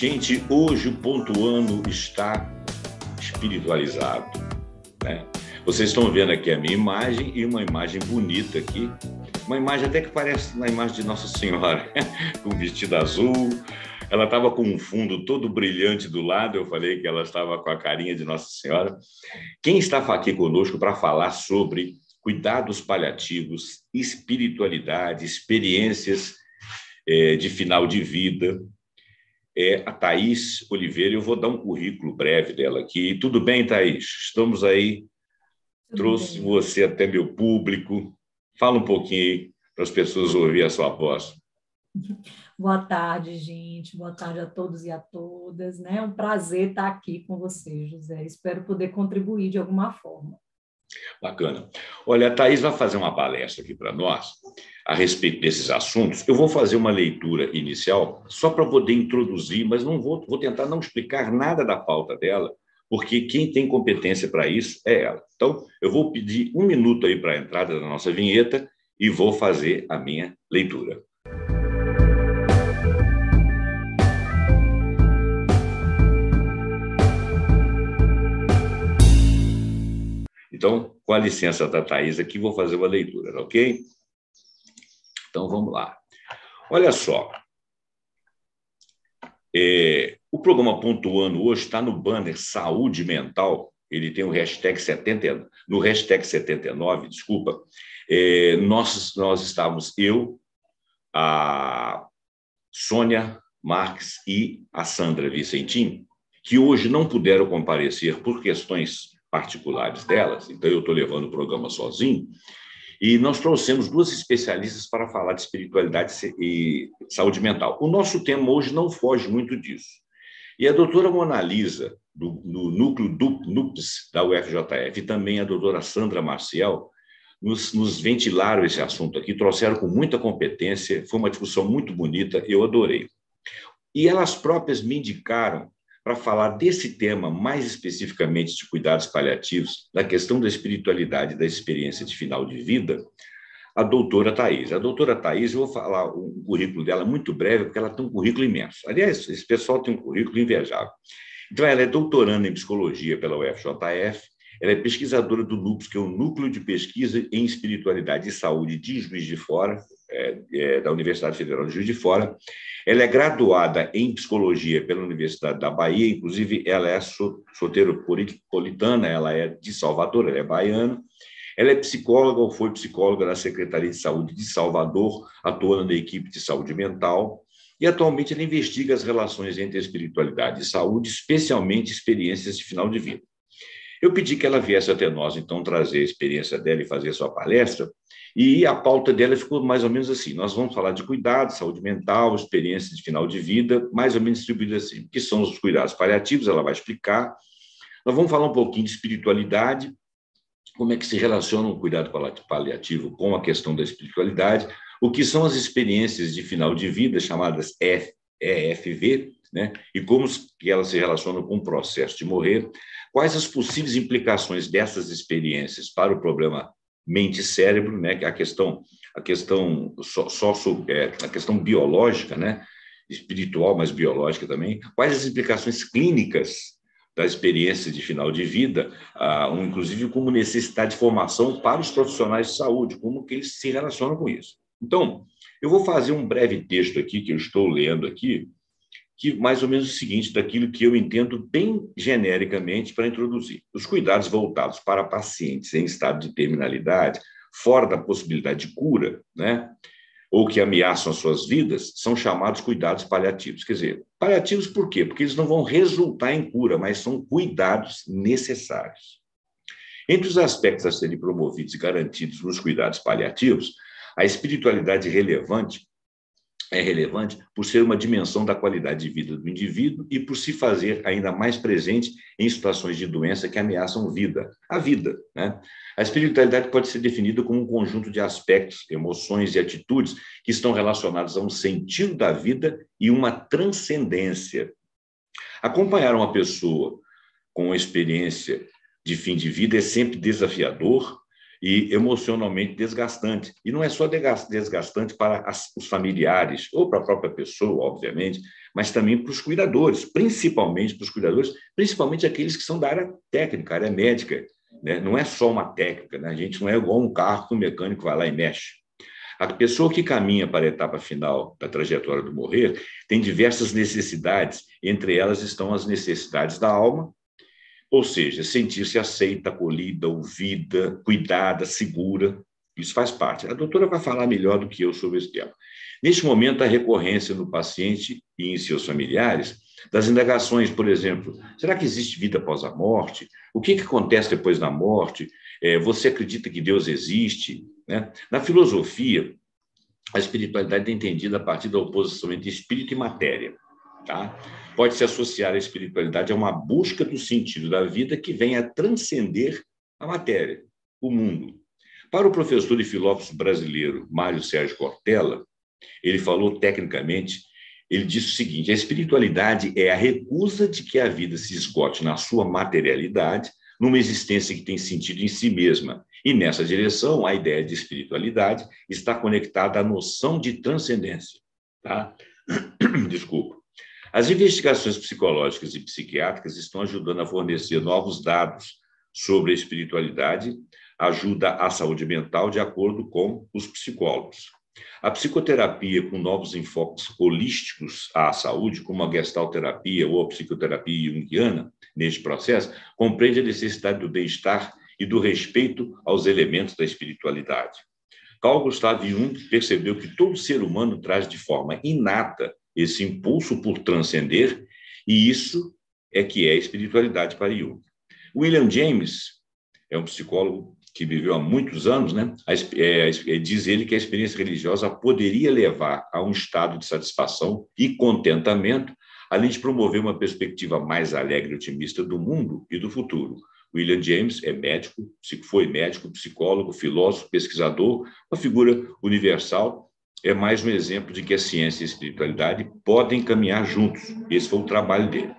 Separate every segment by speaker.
Speaker 1: Gente, hoje o Pontuando está espiritualizado, né? Vocês estão vendo aqui a minha imagem e uma imagem bonita aqui, uma imagem até que parece uma imagem de Nossa Senhora, com vestido azul. Ela estava com um fundo todo brilhante do lado, eu falei que ela estava com a carinha de Nossa Senhora. Quem está aqui conosco para falar sobre cuidados paliativos, espiritualidade, experiências de final de vida, é a Thaís Oliveira. Eu vou dar um currículo breve dela aqui. Tudo bem, Thaís? Estamos aí. Trouxe você até meu público. Fala um pouquinho aí para as pessoas ouvir a sua voz.
Speaker 2: Boa tarde, gente. Boa tarde a todos e a todas. É um prazer estar aqui com você, José. Espero poder contribuir de alguma forma.
Speaker 1: Bacana. Olha, a Thaís vai fazer uma palestra aqui para nós a respeito desses assuntos. Eu vou fazer uma leitura inicial só para poder introduzir, mas não vou tentar não explicar nada da pauta dela, porque quem tem competência para isso é ela. Então, eu vou pedir 1 minuto aí para a entrada da nossa vinheta e vou fazer a minha leitura. Então, com a licença da Thaís aqui, vou fazer uma leitura, ok? Então, vamos lá. Olha só. O programa Pontuando hoje está no banner Saúde Mental. Ele tem o hashtag 70, no hashtag 79, desculpa. Nós estávamos, eu, a Sônia Marques e a Sandra Vicentim, que hoje não puderam comparecer por questões particulares delas, então eu estou levando o programa sozinho, e nós trouxemos 2 especialistas para falar de espiritualidade e saúde mental. O nosso tema hoje não foge muito disso. E a doutora Mona Lisa, do núcleo NUPS da UFJF, e também a doutora Sandra Maciel, nos ventilaram esse assunto aqui, trouxeram com muita competência, foi uma discussão muito bonita, eu adorei. E elas próprias me indicaram para falar desse tema, mais especificamente de cuidados paliativos, da questão da espiritualidade, da experiência de final de vida, a doutora Thaís. A doutora Thaís, eu vou falar o currículo dela muito breve, porque ela tem um currículo imenso. Aliás, esse pessoal tem um currículo invejável. Então, ela é doutoranda em psicologia pela UFJF, ela é pesquisadora do NUPS, que é o Núcleo de Pesquisa em Espiritualidade e Saúde de Juiz de Fora, da Universidade Federal de Juiz de Fora. Ela é graduada em psicologia pela Universidade da Bahia, inclusive ela é soteropolitana, ela é de Salvador, ela é baiana. Ela é psicóloga ou foi psicóloga da Secretaria de Saúde de Salvador, atuando na equipe de saúde mental, e atualmente ela investiga as relações entre espiritualidade e saúde, especialmente experiências de final de vida. Eu pedi que ela viesse até nós, então, trazer a experiência dela e fazer a sua palestra, e a pauta dela ficou mais ou menos assim: nós vamos falar de cuidados, saúde mental, experiência de final de vida, mais ou menos distribuída assim. O que são os cuidados paliativos, ela vai explicar. Nós vamos falar um pouquinho de espiritualidade, como é que se relaciona o cuidado paliativo com a questão da espiritualidade, o que são as experiências de final de vida, chamadas EFV, né? E como que elas se relacionam com o processo de morrer, quais as possíveis implicações dessas experiências para o problema mente-cérebro, né? Que é a questão biológica, né? Espiritual, mas biológica também, quais as implicações clínicas da experiência de final de vida, inclusive como necessidade de formação para os profissionais de saúde, como que eles se relacionam com isso. Então, eu vou fazer um breve texto aqui, que eu estou lendo aqui, que mais ou menos é o seguinte, daquilo que eu entendo bem genericamente para introduzir. Os cuidados voltados para pacientes em estado de terminalidade, fora da possibilidade de cura, né, ou que ameaçam as suas vidas, são chamados cuidados paliativos. Quer dizer, paliativos por quê? Porque eles não vão resultar em cura, mas são cuidados necessários. Entre os aspectos a serem promovidos e garantidos nos cuidados paliativos, a espiritualidade é relevante por ser uma dimensão da qualidade de vida do indivíduo e por se fazer ainda mais presente em situações de doença que ameaçam a vida, né? A espiritualidade pode ser definida como um conjunto de aspectos, emoções e atitudes que estão relacionados a um sentido da vida e uma transcendência. Acompanhar uma pessoa com uma experiência de fim de vida é sempre desafiador e emocionalmente desgastante. E não é só desgastante para os familiares, ou para a própria pessoa, obviamente, mas também para os cuidadores, principalmente para os cuidadores, principalmente aqueles que são da área técnica, área médica, né? Não é só uma técnica, né? A gente não é igual um carro que o mecânico vai lá e mexe. A pessoa que caminha para a etapa final da trajetória do morrer tem diversas necessidades, entre elas estão as necessidades da alma, ou seja, sentir-se aceita, acolhida, ouvida, cuidada, segura. Isso faz parte. A doutora vai falar melhor do que eu sobre esse tema. Neste momento, a recorrência no paciente e em seus familiares das indagações, por exemplo, será que existe vida após a morte? O que acontece depois da morte? Você acredita que Deus existe? Né? Na filosofia, a espiritualidade é entendida a partir da oposição entre espírito e matéria. Tá? Pode-se associar a espiritualidade a uma busca do sentido da vida que vem a transcender a matéria, o mundo. Para o professor e filósofo brasileiro Mário Sérgio Cortella, ele falou tecnicamente, ele disse o seguinte: a espiritualidade é a recusa de que a vida se esgote na sua materialidade, numa existência que tem sentido em si mesma. E nessa direção, a ideia de espiritualidade está conectada à noção de transcendência. Tá? Desculpa. As investigações psicológicas e psiquiátricas estão ajudando a fornecer novos dados sobre a espiritualidade, ajuda à saúde mental, de acordo com os psicólogos. A psicoterapia, com novos enfoques holísticos à saúde, como a gestalterapia ou a psicoterapia junguiana, neste processo, compreende a necessidade do bem-estar e do respeito aos elementos da espiritualidade. Carl Gustav Jung percebeu que todo ser humano traz de forma inata esse impulso por transcender, e isso é que é espiritualidade para Jung. William James é um psicólogo que viveu há muitos anos, né? Diz ele que a experiência religiosa poderia levar a um estado de satisfação e contentamento, além de promover uma perspectiva mais alegre e otimista do mundo e do futuro. William James foi médico, psicólogo, filósofo, pesquisador, uma figura universal. É mais um exemplo de que a ciência e a espiritualidade podem caminhar juntos. Esse foi o trabalho dele.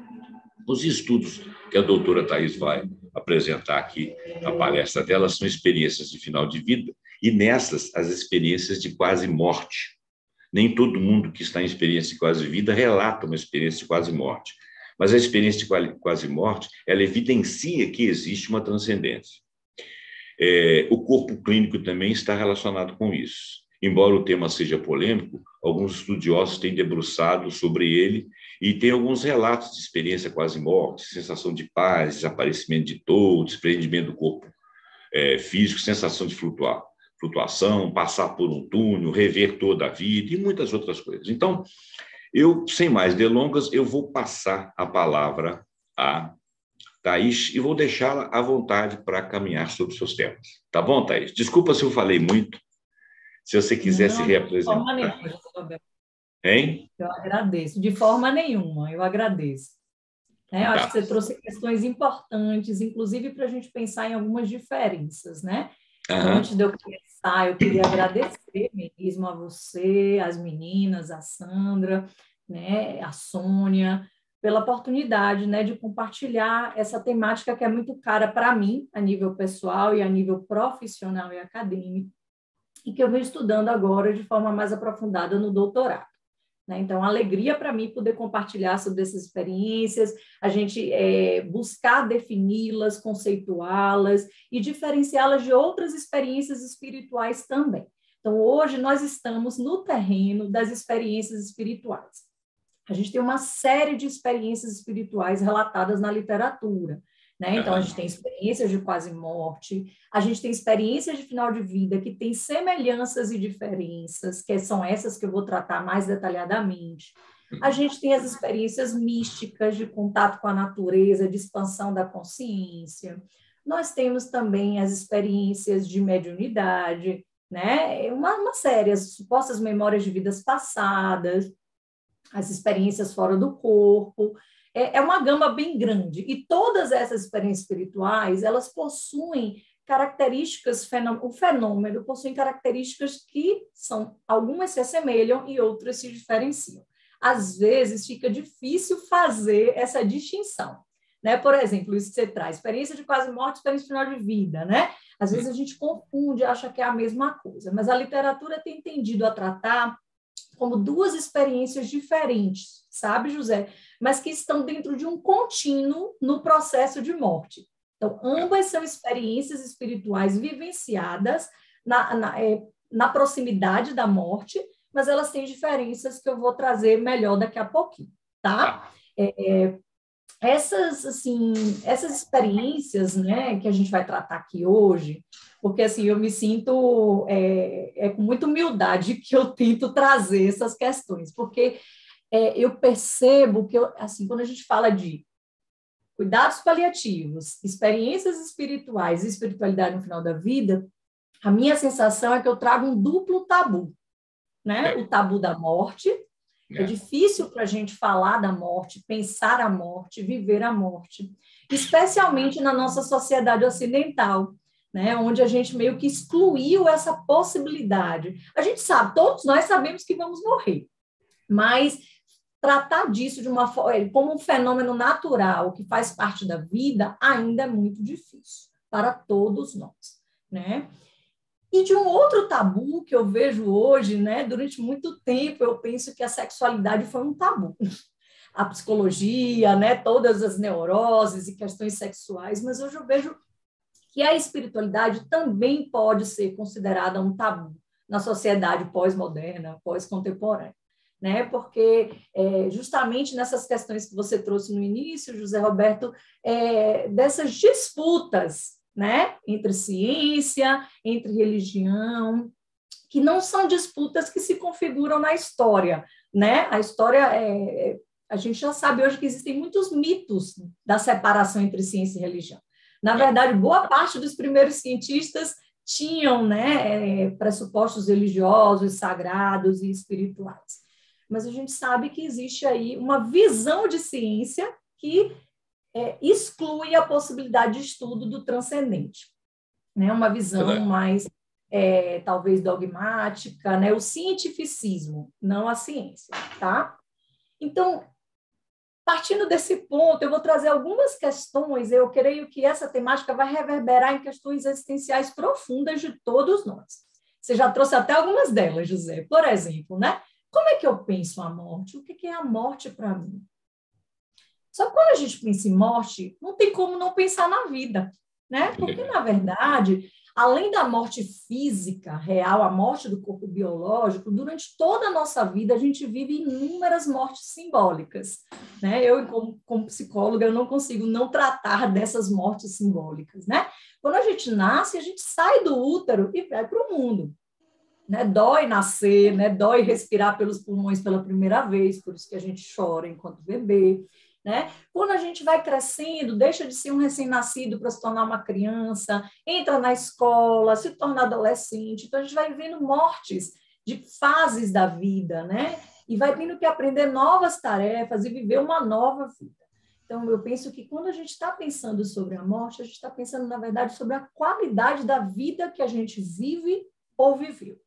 Speaker 1: Os estudos que a doutora Thais vai apresentar aqui na palestra dela são experiências de final de vida, e nessas, as experiências de quase morte. Nem todo mundo que está em experiência de quase vida relata uma experiência de quase morte, mas a experiência de quase morte, ela evidencia que existe uma transcendência. O corpo clínico também está relacionado com isso. Embora o tema seja polêmico, alguns estudiosos têm debruçado sobre ele e tem alguns relatos de experiência quase morte, sensação de paz, desaparecimento de dor, desprendimento do corpo físico, sensação de flutuação, passar por um túnel, rever toda a vida e muitas outras coisas. Então, sem mais delongas, eu vou passar a palavra a Thais e vou deixá-la à vontade para caminhar sobre os seus temas. Tá bom, Thais? Desculpa se eu falei muito. Se você quiser se reapresentar. De forma nenhuma, Roberto. Hein?
Speaker 2: Eu agradeço. De forma nenhuma, eu agradeço. Eu acho que você trouxe questões importantes, inclusive para a gente pensar em algumas diferenças, né? Então, antes de eu começar, eu queria agradecer mesmo a você, as meninas, a Sandra, né, a Sônia, pela oportunidade, né, de compartilhar essa temática que é muito cara para mim, a nível pessoal e a nível profissional e acadêmico, e que eu venho estudando agora de forma mais aprofundada no doutorado. Né? Então, alegria para mim poder compartilhar sobre essas experiências, a gente buscar defini-las, conceituá-las e diferenciá-las de outras experiências espirituais também. Então, hoje nós estamos no terreno das experiências espirituais. A gente tem uma série de experiências espirituais relatadas na literatura. Né? Então, a gente tem experiências de quase morte, a gente tem experiências de final de vida que têm semelhanças e diferenças, que são essas que eu vou tratar mais detalhadamente. A gente tem as experiências místicas de contato com a natureza, de expansão da consciência. Nós temos também as experiências de mediunidade, né? Uma série, as supostas memórias de vidas passadas, as experiências fora do corpo. É uma gama bem grande, e todas essas experiências espirituais, elas possuem características, o fenômeno possui características que algumas se assemelham e outras se diferenciam. Às vezes fica difícil fazer essa distinção, né? Por exemplo, isso que você traz, experiência de quase morte, experiência final de vida, né? Às vezes a gente confunde, acha que é a mesma coisa, mas a literatura tem tendido a tratar como duas experiências diferentes, sabe, José? Mas que estão dentro de um contínuo no processo de morte. Então, ambas são experiências espirituais vivenciadas na proximidade da morte, mas elas têm diferenças que eu vou trazer melhor daqui a pouquinho, tá? Essas experiências, né, que a gente vai tratar aqui hoje, porque assim, eu me sinto com muita humildade que eu tento trazer essas questões, porque eu percebo que, assim, quando a gente fala de cuidados paliativos, experiências espirituais e espiritualidade no final da vida, a minha sensação é que eu trago um duplo tabu, né? O tabu da morte. É difícil para a gente falar da morte, pensar a morte, viver a morte, especialmente na nossa sociedade ocidental, né? Onde a gente meio que excluiu essa possibilidade. A gente sabe, todos nós sabemos que vamos morrer, mas tratar disso de uma forma, como um fenômeno natural que faz parte da vida ainda é muito difícil para todos nós, né? E de um outro tabu que eu vejo hoje, né? Durante muito tempo eu penso que a sexualidade foi um tabu. A psicologia, né? Todas as neuroses e questões sexuais, mas hoje eu vejo que a espiritualidade também pode ser considerada um tabu na sociedade pós-moderna, pós-contemporânea, né? Porque justamente nessas questões que você trouxe no início, José Roberto, dessas disputas, né, entre ciência, entre religião, que não são disputas que se configuram na história, né? A história a gente já sabe hoje que existem muitos mitos da separação entre ciência e religião. Na verdade, boa parte dos primeiros cientistas tinham, né, pressupostos religiosos, sagrados e espirituais. Mas a gente sabe que existe aí uma visão de ciência que exclui a possibilidade de estudo do transcendente, né? Uma visão mais, talvez, dogmática, né? O cientificismo, não a ciência, tá? Então, partindo desse ponto, eu vou trazer algumas questões, eu creio que essa temática vai reverberar em questões existenciais profundas de todos nós. Você já trouxe até algumas delas, José. Por exemplo, né? Como é que eu penso a morte? O que é a morte para mim? Só que quando a gente pensa em morte, não tem como não pensar na vida, né? Porque, na verdade, além da morte física real, a morte do corpo biológico, durante toda a nossa vida, a gente vive inúmeras mortes simbólicas, né? Eu, como psicóloga, eu não consigo não tratar dessas mortes simbólicas, né? Quando a gente nasce, a gente sai do útero e vai para o mundo, né? Dói nascer, né? Dói respirar pelos pulmões pela primeira vez, por isso que a gente chora enquanto bebê, né? Quando a gente vai crescendo, deixa de ser um recém-nascido para se tornar uma criança, entra na escola, se torna adolescente, então a gente vai vivendo mortes de fases da vida, né? E vai tendo que aprender novas tarefas e viver uma nova vida. Então, eu penso que quando a gente está pensando sobre a morte, a gente está pensando, na verdade, sobre a qualidade da vida que a gente vive ou viveu.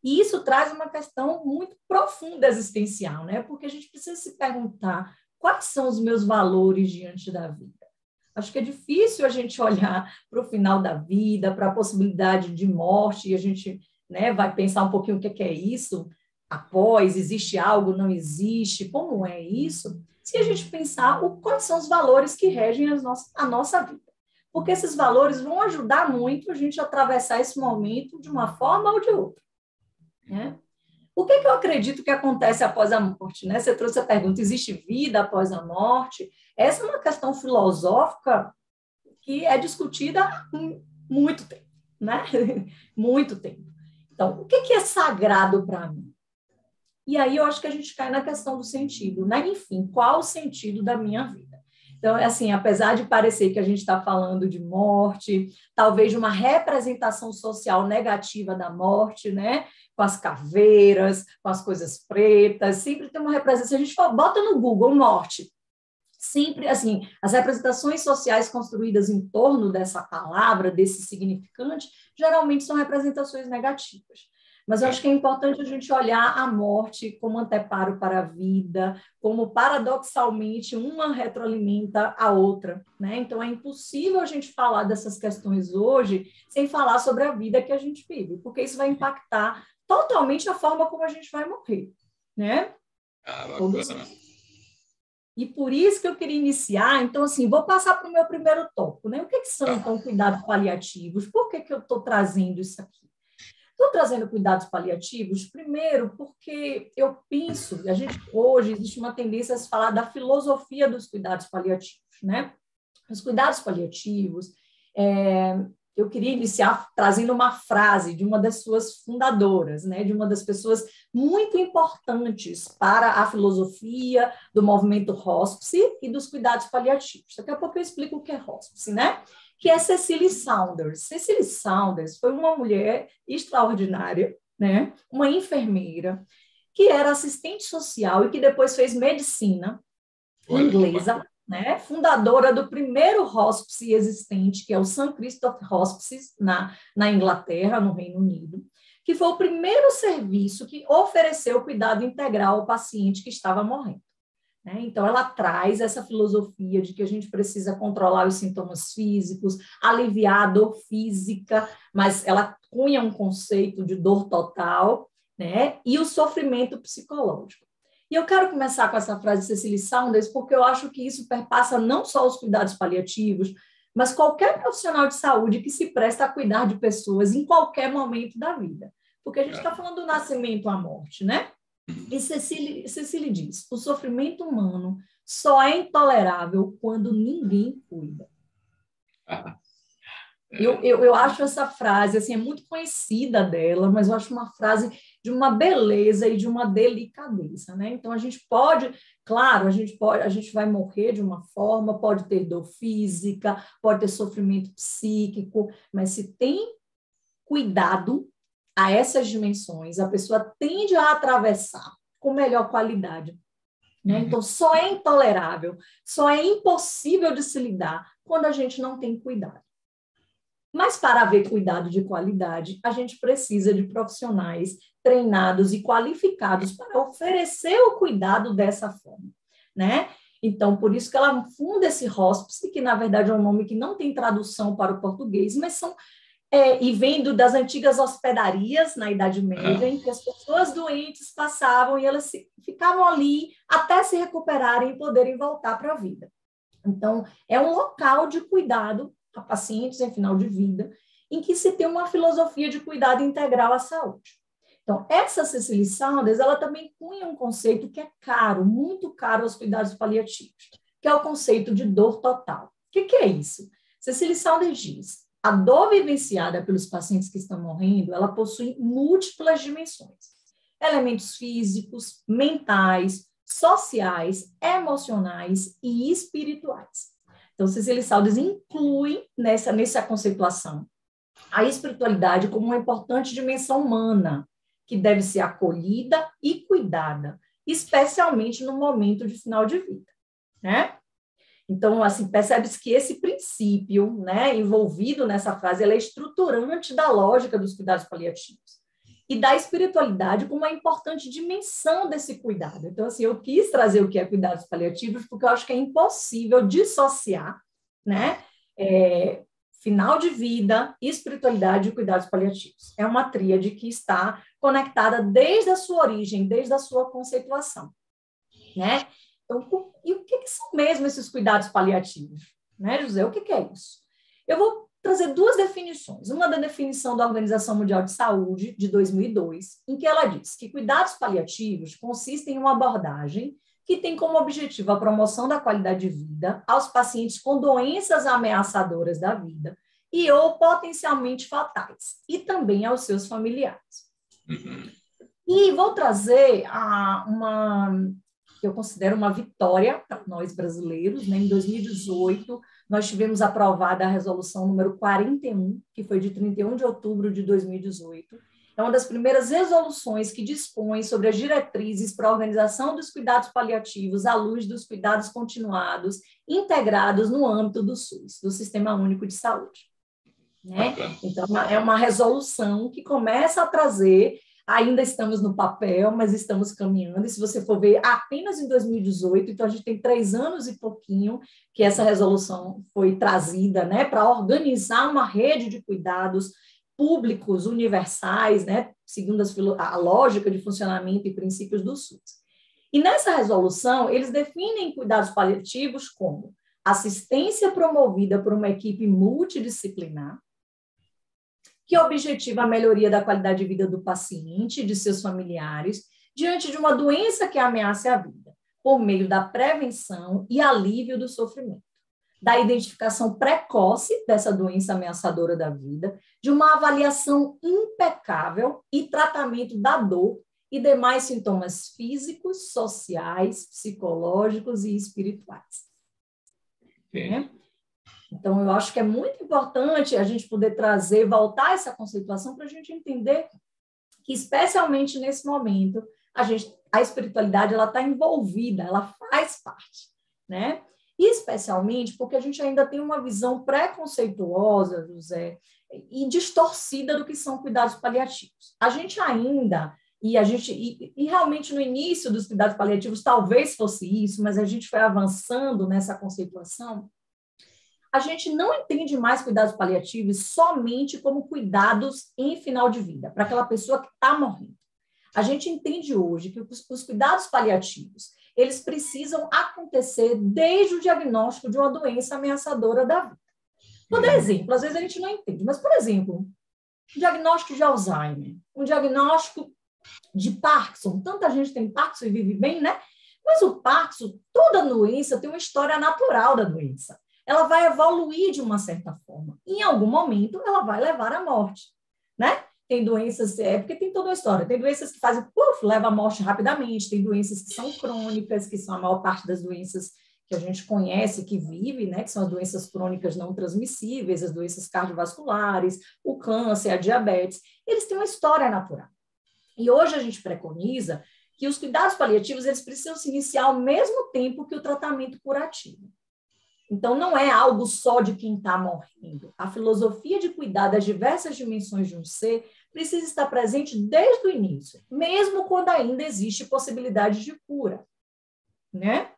Speaker 2: E isso traz uma questão muito profunda existencial, né? Porque a gente precisa se perguntar quais são os meus valores diante da vida. Acho que é difícil a gente olhar para o final da vida, para a possibilidade de morte, e a gente, né, vai pensar um pouquinho o que é isso, após, existe algo, não existe, como é isso, se a gente pensar quais são os valores que regem a nossa vida. Porque esses valores vão ajudar muito a gente a atravessar esse momento de uma forma ou de outra, né? O que eu acredito que acontece após a morte, né? Você trouxe a pergunta, existe vida após a morte? Essa é uma questão filosófica que é discutida há muito tempo, né? Muito tempo. Então, o que é sagrado para mim? E aí eu acho que a gente cai na questão do sentido, né? Enfim, qual o sentido da minha vida? Então, assim, apesar de parecer que a gente está falando de morte, talvez de uma representação social negativa da morte, né? Com as caveiras, com as coisas pretas, sempre tem uma representação. Se a gente bota no Google morte, sempre, assim, as representações sociais construídas em torno dessa palavra, desse significante, geralmente são representações negativas. Mas eu acho que é importante a gente olhar a morte como anteparo para a vida, como, paradoxalmente, uma retroalimenta a outra, né? Então, é impossível a gente falar dessas questões hoje sem falar sobre a vida que a gente vive, porque isso vai impactar totalmente a forma como a gente vai morrer, né?
Speaker 1: Bacana.
Speaker 2: E por isso que eu queria iniciar, então, assim, vou passar para o meu primeiro tópico, né? O que são, então, cuidados paliativos? Por que eu estou trazendo isso aqui? Estou trazendo cuidados paliativos, primeiro, porque eu penso, hoje existe uma tendência a se falar da filosofia dos cuidados paliativos, né? Os cuidados paliativos, eu queria iniciar trazendo uma frase de uma das suas fundadoras, né? De uma das pessoas muito importantes para a filosofia do movimento hospice e dos cuidados paliativos. Daqui a pouco eu explico o que é hospice, né? Que é Cecily Saunders. Cecily Saunders foi uma mulher extraordinária, né? Uma enfermeira que era assistente social e que depois fez medicina inglesa, né? Fundadora do primeiro hospice existente, que é o St. Christoph Hospice, na Inglaterra, no Reino Unido, que foi o primeiro serviço que ofereceu cuidado integral ao paciente que estava morrendo. Então, ela traz essa filosofia de que a gente precisa controlar os sintomas físicos, aliviar a dor física, mas ela cunha um conceito de dor total, né? E o sofrimento psicológico. E eu quero começar com essa frase de Cecily Saunders, porque eu acho que isso perpassa não só os cuidados paliativos, mas qualquer profissional de saúde que se presta a cuidar de pessoas em qualquer momento da vida. Porque a gente está falando do nascimento à morte, né? E Cecily diz, o sofrimento humano só é intolerável quando ninguém cuida. Eu acho essa frase, assim, é muito conhecida dela, mas eu acho uma frase de uma beleza e de uma delicadeza, né? Então, a gente pode, claro, a gente vai morrer de uma forma, pode ter dor física, pode ter sofrimento psíquico, mas se tem cuidado a essas dimensões, a pessoa tende a atravessar com melhor qualidade, né? Então, só é intolerável, só é impossível de se lidar quando a gente não tem cuidado. Mas para haver cuidado de qualidade, a gente precisa de profissionais treinados e qualificados para oferecer o cuidado dessa forma, né? Então, por isso que ela funda esse hospice, que na verdade é um nome que não tem tradução para o português, mas e vendo das antigas hospedarias na Idade Média, em que as pessoas doentes passavam e elas ficavam ali até se recuperarem e poderem voltar para a vida. Então, é um local de cuidado a pacientes em final de vida, em que se tem uma filosofia de cuidado integral à saúde. Então, essa Cecily Saunders, ela também cunha um conceito que é caro, muito caro aos cuidados paliativos, que é o conceito de dor total. O que é isso? Cecily Saunders diz, a dor vivenciada pelos pacientes que estão morrendo, ela possui múltiplas dimensões. Elementos físicos, mentais, sociais, emocionais e espirituais. Então, Cecily Saunders inclui nessa conceituação a espiritualidade como uma importante dimensão humana, que deve ser acolhida e cuidada, especialmente no momento de final de vida, né? Então, assim, percebe-se que esse princípio, né, envolvido nessa frase, ele é estruturante da lógica dos cuidados paliativos e da espiritualidade como uma importante dimensão desse cuidado. Então, assim, eu quis trazer o que é cuidados paliativos porque eu acho que é impossível dissociar, né, final de vida, espiritualidade e cuidados paliativos. É uma tríade que está conectada desde a sua origem, desde a sua conceituação, né? Então, e o que são mesmo esses cuidados paliativos? Né, José? O que é isso? Eu vou trazer duas definições. Uma da definição da Organização Mundial de Saúde, de 2002, em que ela diz que cuidados paliativos consistem em uma abordagem que tem como objetivo a promoção da qualidade de vida aos pacientes com doenças ameaçadoras da vida e ou potencialmente fatais, e também aos seus familiares. E vou trazer que eu considero uma vitória para nós brasileiros, né? Em 2018, nós tivemos aprovada a resolução número 41, que foi de 31 de outubro de 2018. É uma das primeiras resoluções que dispõe sobre as diretrizes para a organização dos cuidados paliativos à luz dos cuidados continuados integrados no âmbito do SUS, do Sistema Único de Saúde, né? Então, é uma resolução que começa a trazer Ainda estamos no papel, mas estamos caminhando. E se você for ver, apenas em 2018, então a gente tem 3 anos e pouquinho que essa resolução foi trazida, né, para organizar uma rede de cuidados públicos universais, né, segundo a lógica de funcionamento e princípios do SUS. E nessa resolução, eles definem cuidados paliativos como assistência promovida por uma equipe multidisciplinar, que objetiva a melhoria da qualidade de vida do paciente e de seus familiares diante de uma doença que ameace a vida, por meio da prevenção e alívio do sofrimento, da identificação precoce dessa doença ameaçadora da vida, de uma avaliação impecável e tratamento da dor e demais sintomas físicos, sociais, psicológicos e espirituais. Né? Então, eu acho que é muito importante a gente poder trazer, voltar essa conceituação para a gente entender que, especialmente nesse momento, a espiritualidade está envolvida, ela faz parte, né? E especialmente porque a gente ainda tem uma visão preconceituosa, José, e distorcida do que são cuidados paliativos. A gente ainda, e realmente no início dos cuidados paliativos talvez fosse isso, mas a gente foi avançando nessa conceituação. A gente não entende mais cuidados paliativos somente como cuidados em final de vida, para aquela pessoa que está morrendo. A gente entende hoje que os cuidados paliativos, eles precisam acontecer desde o diagnóstico de uma doença ameaçadora da vida. Por exemplo, às vezes a gente não entende, mas, por exemplo, um diagnóstico de Alzheimer, um diagnóstico de Parkinson, tanta gente tem Parkinson e vive bem, né? Mas o Parkinson, toda doença tem uma história natural da doença. Ela vai evoluir de uma certa forma. Em algum momento, ela vai levar à morte, né? Tem doenças, porque tem toda uma história. Tem doenças que fazem, leva à morte rapidamente. Tem doenças que são crônicas, que são a maior parte das doenças que a gente conhece, que vive, né? Que são as doenças crônicas não transmissíveis, as doenças cardiovasculares, o câncer, a diabetes. Eles têm uma história natural. E hoje a gente preconiza que os cuidados paliativos, eles precisam se iniciar ao mesmo tempo que o tratamento curativo. Então, não é algo só de quem está morrendo. A filosofia de cuidar das diversas dimensões de um ser precisa estar presente desde o início, mesmo quando ainda existe possibilidade de cura, né?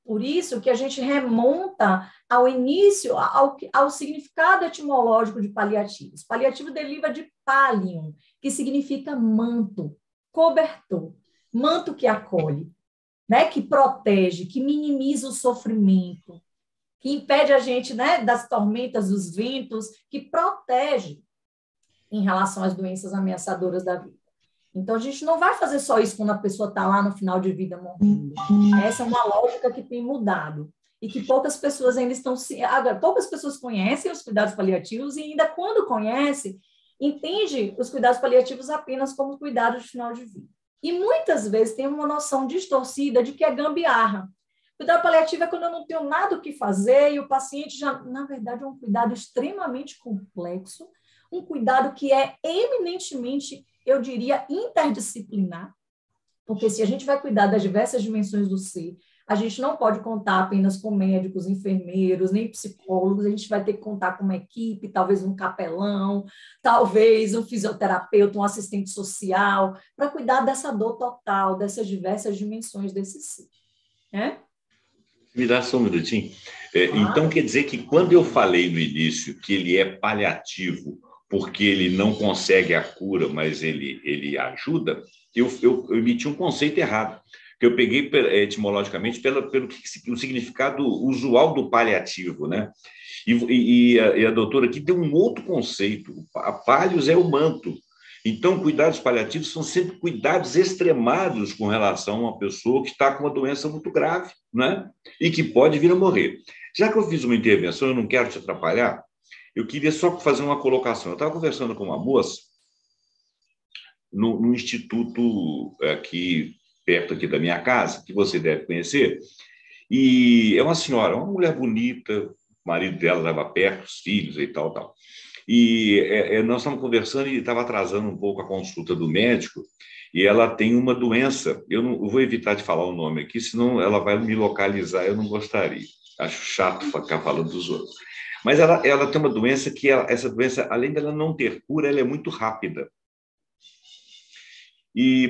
Speaker 2: Por isso que a gente remonta ao início, ao significado etimológico de paliativos. Paliativo deriva de pallium, que significa manto, cobertor, manto que acolhe, né? Que protege, que minimiza o sofrimento, que impede a gente, né, das tormentas, dos ventos, que protege em relação às doenças ameaçadoras da vida. Então, a gente não vai fazer só isso quando a pessoa está lá no final de vida morrendo. Essa é uma lógica que tem mudado e que poucas pessoas ainda estão... poucas pessoas conhecem os cuidados paliativos e ainda quando conhece, entende os cuidados paliativos apenas como cuidado de final de vida. E muitas vezes tem uma noção distorcida de que é gambiarra. Cuidado paliativo é quando eu não tenho nada o que fazer e o paciente já, na verdade, é um cuidado extremamente complexo, um cuidado que é eminentemente, eu diria, interdisciplinar, porque se a gente vai cuidar das diversas dimensões do ser, a gente não pode contar apenas com médicos, enfermeiros, nem psicólogos, a gente vai ter que contar com uma equipe, talvez um capelão, talvez um fisioterapeuta, um assistente social, para cuidar dessa dor total, dessas diversas dimensões desse ser, né?
Speaker 1: Me dá só um minutinho. Então, quer dizer que quando eu falei no início que ele é paliativo porque ele não consegue a cura, mas ele ajuda, eu emiti um conceito errado, que eu peguei etimologicamente pelo o significado usual do paliativo, né? E a doutora aqui deu um outro conceito. A palios é o manto. Então, cuidados paliativos são sempre cuidados extremados com relação a uma pessoa que está com uma doença muito grave, né? E que pode vir a morrer. Já que eu fiz uma intervenção, eu não quero te atrapalhar, eu queria só fazer uma colocação. Eu estava conversando com uma moça no instituto aqui, perto aqui da minha casa, que você deve conhecer, e é uma senhora, uma mulher bonita, o marido dela estava perto, os filhos e tal. E nós estávamos conversando e estava atrasando um pouco a consulta do médico, e ela tem uma doença, eu vou evitar de falar o nome aqui, senão ela vai me localizar, eu não gostaria. Acho chato ficar falando dos outros. Mas ela tem uma doença que, essa doença, além dela não ter cura, ela é muito rápida.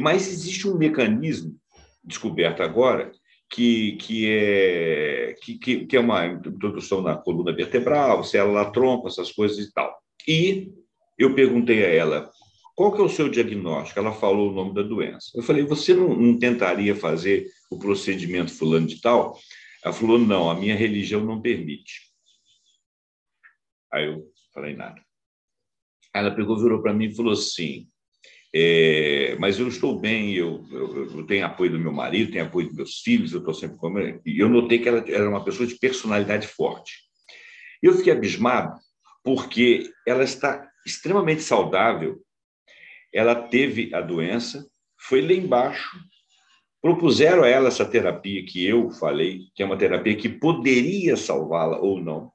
Speaker 1: Mas existe um mecanismo descoberto agora que é uma introdução na coluna vertebral, célula-tronco, essas coisas e tal. E eu perguntei a ela, qual que é o seu diagnóstico? Ela falou o nome da doença. Eu falei, você não tentaria fazer o procedimento fulano de tal? Ela falou, não, a minha religião não permite. Aí eu falei nada. Ela pegou, virou para mim e falou assim, mas eu estou bem, eu tenho apoio do meu marido, tenho apoio dos meus filhos, eu estou sempre com ele. E eu notei que ela era uma pessoa de personalidade forte. Eu fiquei abismado, porque ela está extremamente saudável, ela teve a doença, foi lá embaixo, propuseram a ela essa terapia que eu falei, que é uma terapia que poderia salvá-la ou não,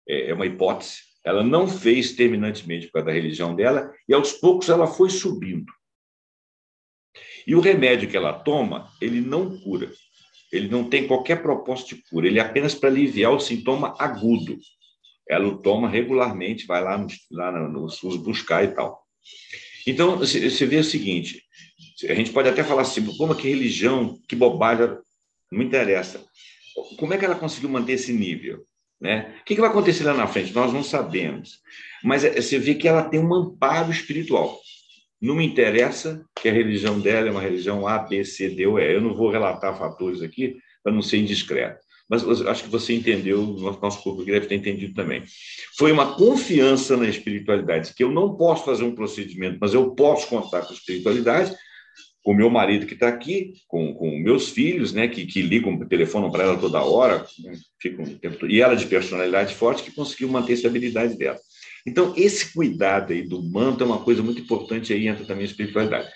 Speaker 1: é uma hipótese. Ela não fez terminantemente por causa da religião dela, e aos poucos ela foi subindo. E o remédio que ela toma, ele não cura. Ele não tem qualquer propósito de cura, ele é apenas para aliviar o sintoma agudo. Ela o toma regularmente, vai lá no SUS buscar e tal. Então, você vê o seguinte, a gente pode até falar assim, como que religião, que bobagem, não interessa. Como é que ela conseguiu manter esse nível? Né? O que vai acontecer lá na frente? Nós não sabemos. Mas você vê que ela tem um amparo espiritual. Não me interessa que a religião dela é uma religião A, B, C, D ou E. Eu não vou relatar fatores aqui para não ser indiscreto. Mas acho que você entendeu, o nosso público deve ter entendido também. Foi uma confiança na espiritualidade, que eu não posso fazer um procedimento, mas eu posso contar com a espiritualidade, com o meu marido que está aqui, com meus filhos, né, que ligam, telefonam para ela toda hora, ficam o tempo todo, e ela de personalidade forte, que conseguiu manter a estabilidade dela. Então, esse cuidado aí do manto é uma coisa muito importante, aí entra também a espiritualidade.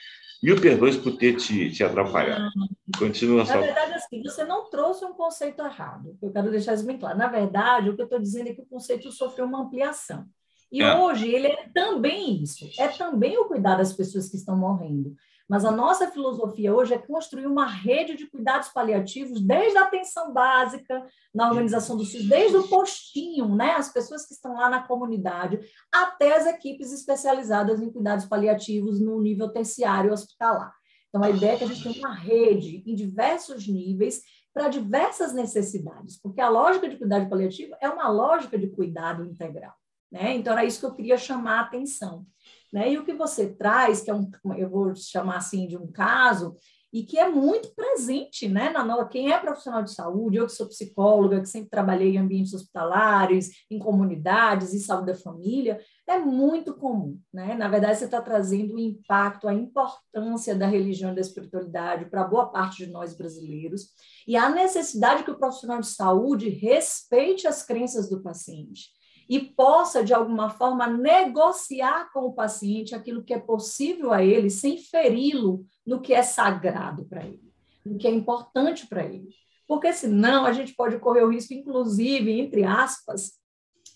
Speaker 1: Mil perdões por ter te atrapalhado. Continua
Speaker 2: só. Na verdade, assim, você não trouxe um conceito errado. Eu quero deixar isso bem claro. Na verdade, o que eu estou dizendo é que o conceito sofreu uma ampliação. E hoje ele é também isso. É também o cuidar das pessoas que estão morrendo. Mas a nossa filosofia hoje é construir uma rede de cuidados paliativos, desde a atenção básica na organização do SUS, desde o postinho, né? As pessoas que estão lá na comunidade, até as equipes especializadas em cuidados paliativos no nível terciário hospitalar. Então, a ideia é que a gente tem uma rede em diversos níveis para diversas necessidades, porque a lógica de cuidado paliativo é uma lógica de cuidado integral, né? Então, era isso que eu queria chamar a atenção. Né? E o que você traz, que é eu vou chamar assim de um caso, e que é muito presente, né? Quem é profissional de saúde, eu que sou psicóloga, que sempre trabalhei em ambientes hospitalares, em comunidades, em saúde da família, é muito comum, né? Na verdade, você está trazendo o impacto, a importância da religião e da espiritualidade para boa parte de nós brasileiros, e a necessidade que o profissional de saúde respeite as crenças do paciente e possa, de alguma forma, negociar com o paciente aquilo que é possível a ele, sem feri-lo no que é sagrado para ele, no que é importante para ele. Porque, senão, a gente pode correr o risco, inclusive, entre aspas,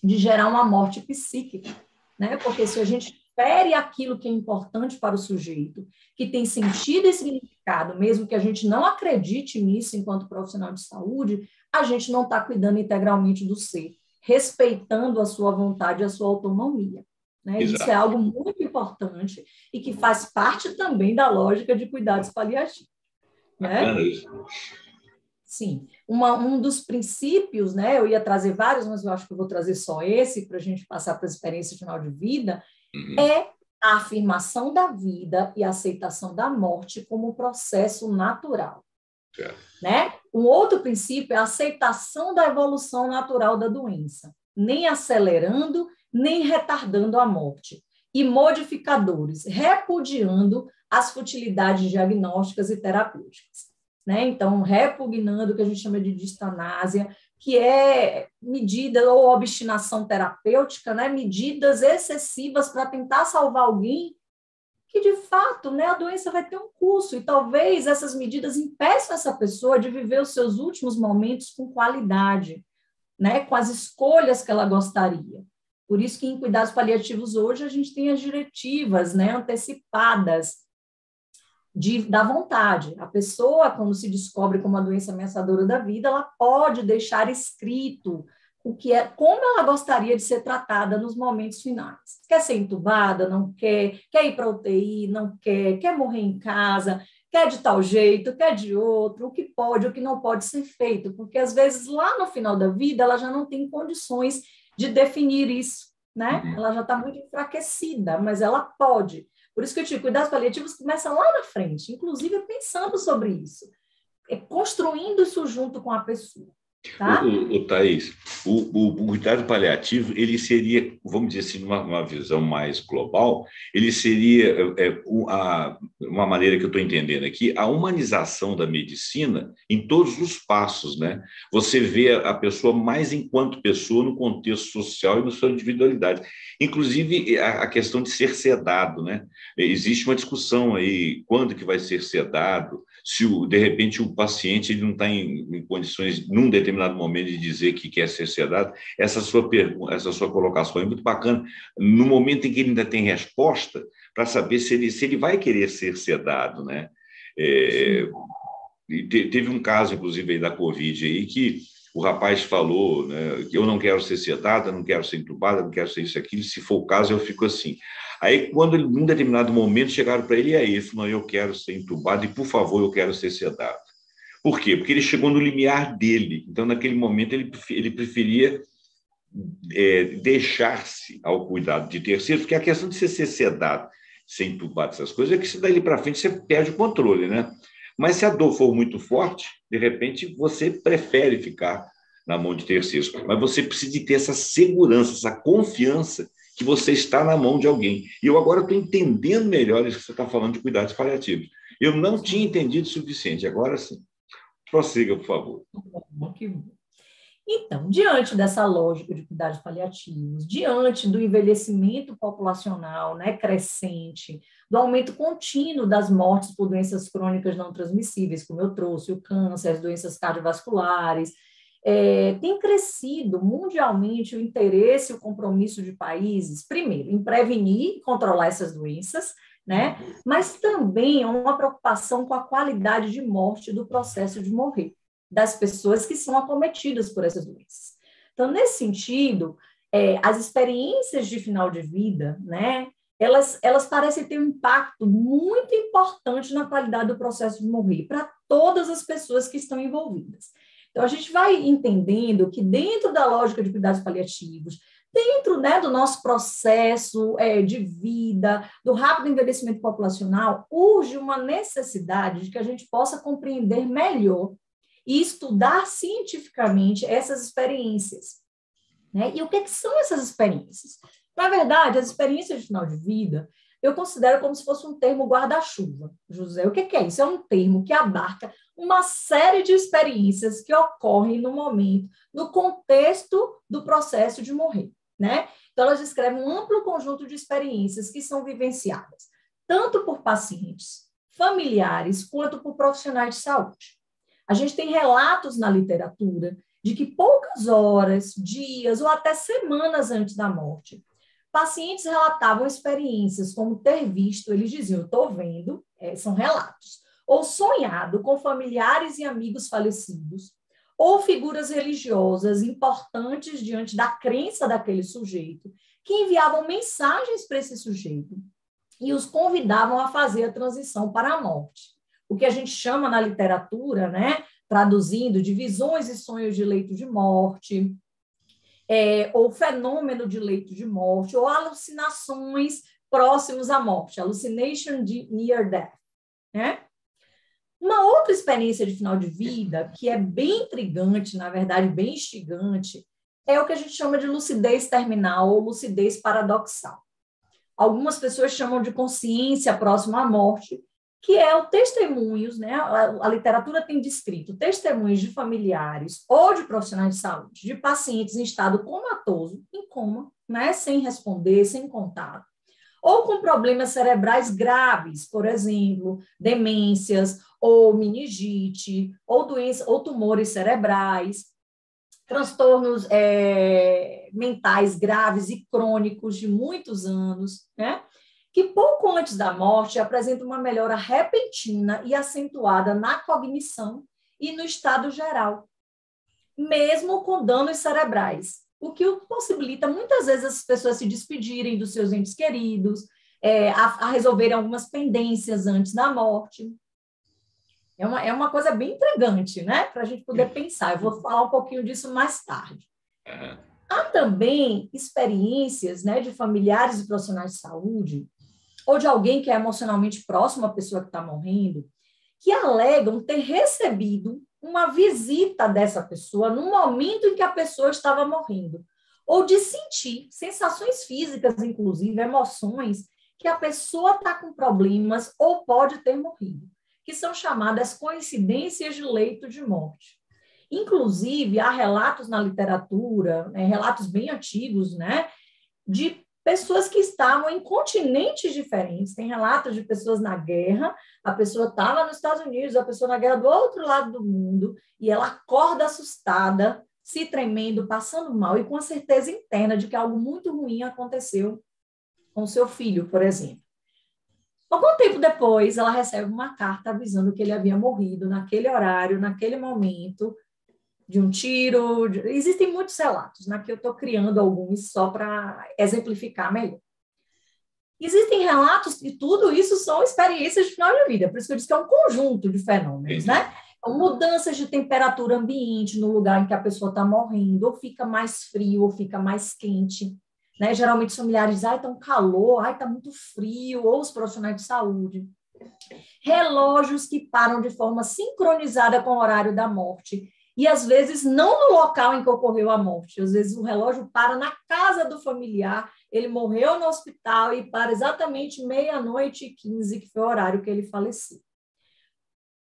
Speaker 2: de gerar uma morte psíquica, né? Porque se a gente fere aquilo que é importante para o sujeito, que tem sentido e significado, mesmo que a gente não acredite nisso enquanto profissional de saúde, a gente não está cuidando integralmente do ser, respeitando a sua vontade e a sua autonomia. Né? Isso é algo muito importante e que faz parte também da lógica de cuidados paliativos. Né? Sim. Um dos princípios, né, eu ia trazer vários, mas eu acho que eu vou trazer só esse para a gente passar para a experiência final de vida, é a afirmação da vida e a aceitação da morte como processo natural. Né? Um outro princípio é a aceitação da evolução natural da doença, nem acelerando, nem retardando a morte, e modificadores, repudiando as futilidades diagnósticas e terapêuticas. Né? Então, repugnando o que a gente chama de distanásia, que é medida ou obstinação terapêutica, né? Medidas excessivas para tentar salvar alguém que, de fato, né, a doença vai ter um curso, e talvez essas medidas impeçam essa pessoa de viver os seus últimos momentos com qualidade, né, com as escolhas que ela gostaria. Por isso que em cuidados paliativos hoje a gente tem as diretivas, né, antecipadas da vontade. A pessoa, quando se descobre como uma doença ameaçadora da vida, ela pode deixar escrito como ela gostaria de ser tratada nos momentos finais. Quer ser entubada, não quer, quer ir para a UTI, não quer, quer morrer em casa, quer de tal jeito, quer de outro, o que pode, o que não pode ser feito, porque às vezes lá no final da vida ela já não tem condições de definir isso, né? Ela já está muito enfraquecida, mas ela pode. Por isso que eu digo, cuidados paliativos começam lá na frente, inclusive pensando sobre isso, construindo isso junto com a pessoa. Tá?
Speaker 1: Thaís, o cuidado paliativo, ele seria, vamos dizer assim, numa visão mais global, ele seria uma maneira que eu estou entendendo aqui, a humanização da medicina em todos os passos, né? Você vê a pessoa mais enquanto pessoa no contexto social e na sua individualidade. Inclusive, a questão de ser sedado, né? Existe uma discussão aí, quando que vai ser sedado, se, de repente, o paciente ele não está em condições, num determinado momento, de dizer que quer ser sedado. Essa sua colocação é muito bacana, no momento em que ele ainda tem resposta, para saber se ele vai querer ser sedado, né? Teve um caso, inclusive, aí da Covid, aí, que o rapaz falou, né, que eu não quero ser sedado, não quero ser entubado, não quero ser isso, aquilo, se for o caso, eu fico assim. Aí, quando ele, num determinado momento, chegaram para ele, e aí, ele falou, não, eu quero ser entubado e, por favor, eu quero ser sedado. Por quê? Porque ele chegou no limiar dele. Então, naquele momento, ele preferia deixar-se ao cuidado de terceiros, porque a questão de você ser sedado, ser entubado, essas coisas, é que se daí para frente você perde o controle, né? Mas se a dor for muito forte, de repente você prefere ficar na mão de terceiros. Mas você precisa de ter essa segurança, essa confiança que você está na mão de alguém. E eu agora estou entendendo melhor isso que você está falando de cuidados paliativos. Eu não tinha entendido o suficiente, agora sim. Prossiga, por favor.
Speaker 2: Que bom. Então, diante dessa lógica de cuidados paliativos, diante do envelhecimento populacional, né, crescente, do aumento contínuo das mortes por doenças crônicas não transmissíveis, como eu trouxe, o câncer, as doenças cardiovasculares, tem crescido mundialmente o interesse e o compromisso de países, primeiro, em prevenir e controlar essas doenças, né, mas também uma preocupação com a qualidade de morte do processo de morrer das pessoas que são acometidas por essas doenças. Então, nesse sentido, as experiências de final de vida, né, elas parecem ter um impacto muito importante na qualidade do processo de morrer para todas as pessoas que estão envolvidas. Então, a gente vai entendendo que dentro da lógica de cuidados paliativos, dentro, né, do nosso processo de vida, do rápido envelhecimento populacional, urge uma necessidade de que a gente possa compreender melhor e estudar cientificamente essas experiências. Né? E o que são essas experiências? Na verdade, as experiências de final de vida, eu considero como se fosse um termo guarda-chuva. José, o que é isso? É um termo que abarca uma série de experiências que ocorrem no momento, no contexto do processo de morrer. Né? Então, elas descrevem um amplo conjunto de experiências que são vivenciadas, tanto por pacientes, familiares, quanto por profissionais de saúde. A gente tem relatos na literatura de que poucas horas, dias ou até semanas antes da morte, pacientes relatavam experiências como ter visto, eles diziam, eu estou vendo, são relatos, ou sonhado com familiares e amigos falecidos, ou figuras religiosas importantes diante da crença daquele sujeito, que enviavam mensagens para esse sujeito e os convidavam a fazer a transição para a morte. O que a gente chama na literatura, né, traduzindo, de visões e sonhos de leito de morte, ou fenômeno de leito de morte, ou alucinações próximos à morte, hallucination near death. Né? Uma outra experiência de final de vida, que é bem intrigante, na verdade, bem instigante, é o que a gente chama de lucidez terminal ou lucidez paradoxal. Algumas pessoas chamam de consciência próxima à morte, que é o testemunhos, né? A literatura tem descrito testemunhos de familiares ou de profissionais de saúde, de pacientes em estado comatoso, em coma, né? Sem responder, sem contato, ou com problemas cerebrais graves, por exemplo, demências, ou meningite, ou doenças, ou tumores cerebrais, transtornos mentais graves e crônicos de muitos anos, né? Que pouco antes da morte apresenta uma melhora repentina e acentuada na cognição e no estado geral, mesmo com danos cerebrais. o que possibilita muitas vezes as pessoas se despedirem dos seus entes queridos, a resolverem algumas pendências antes da morte. É uma coisa bem intrigante, né? Para a gente poder pensar. Eu vou falar um pouquinho disso mais tarde. Há também experiências, né, de familiares e profissionais de saúde, ou de alguém que é emocionalmente próximo à pessoa que está morrendo, que alegam ter recebido uma visita dessa pessoa no momento em que a pessoa estava morrendo, ou de sentir sensações físicas, inclusive emoções, que a pessoa está com problemas ou pode ter morrido, que são chamadas coincidências de leito de morte. Inclusive, há relatos na literatura, relatos bem antigos, né, de pessoas que estavam em continentes diferentes. Tem relatos de pessoas na guerra, a pessoa estava nos Estados Unidos, a pessoa na guerra do outro lado do mundo, e ela acorda assustada, se tremendo, passando mal, e com a certeza interna de que algo muito ruim aconteceu com seu filho, por exemplo. Algum tempo depois, ela recebe uma carta avisando que ele havia morrido naquele horário, naquele momento, de um tiro. Existem muitos relatos, né, que eu estou criando alguns só para exemplificar melhor. Existem relatos e tudo isso são experiências de final de vida, por isso que eu disse que é um conjunto de fenômenos, né? Então, mudanças de temperatura ambiente no lugar em que a pessoa está morrendo, ou fica mais frio, ou fica mais quente, né? Geralmente os familiares dizem, está um calor, está muito frio, ou os profissionais de saúde. Relógios que param de forma sincronizada com o horário da morte, e às vezes não no local em que ocorreu a morte, às vezes o relógio para na casa do familiar, ele morreu no hospital e para exatamente 00:15, que foi o horário que ele faleceu.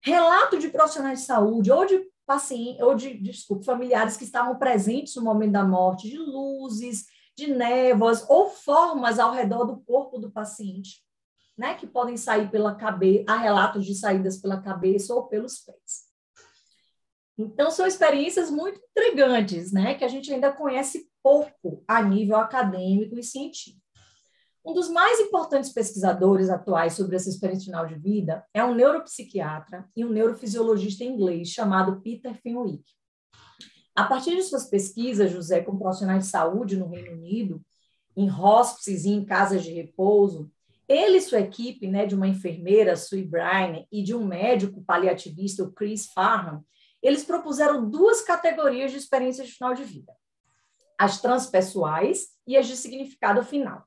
Speaker 2: Relato de profissionais de saúde ou de pacientes, familiares que estavam presentes no momento da morte, de luzes, de névoas ou formas ao redor do corpo do paciente, né, que podem sair pela cabeça, há relatos de saídas pela cabeça ou pelos pés. Então, são experiências muito intrigantes, né, que a gente ainda conhece pouco a nível acadêmico e científico. Um dos mais importantes pesquisadores atuais sobre essa experiência final de vida é um neuropsiquiatra e um neurofisiologista inglês chamado Peter Fenwick. A partir de suas pesquisas, José, com profissionais de saúde no Reino Unido, em hospices e em casas de repouso, ele e sua equipe, né, de uma enfermeira, Sue Bryan, e de um médico paliativista, o Chris Farham, eles propuseram 2 categorias de experiências de final de vida: as transpessoais e as de significado final.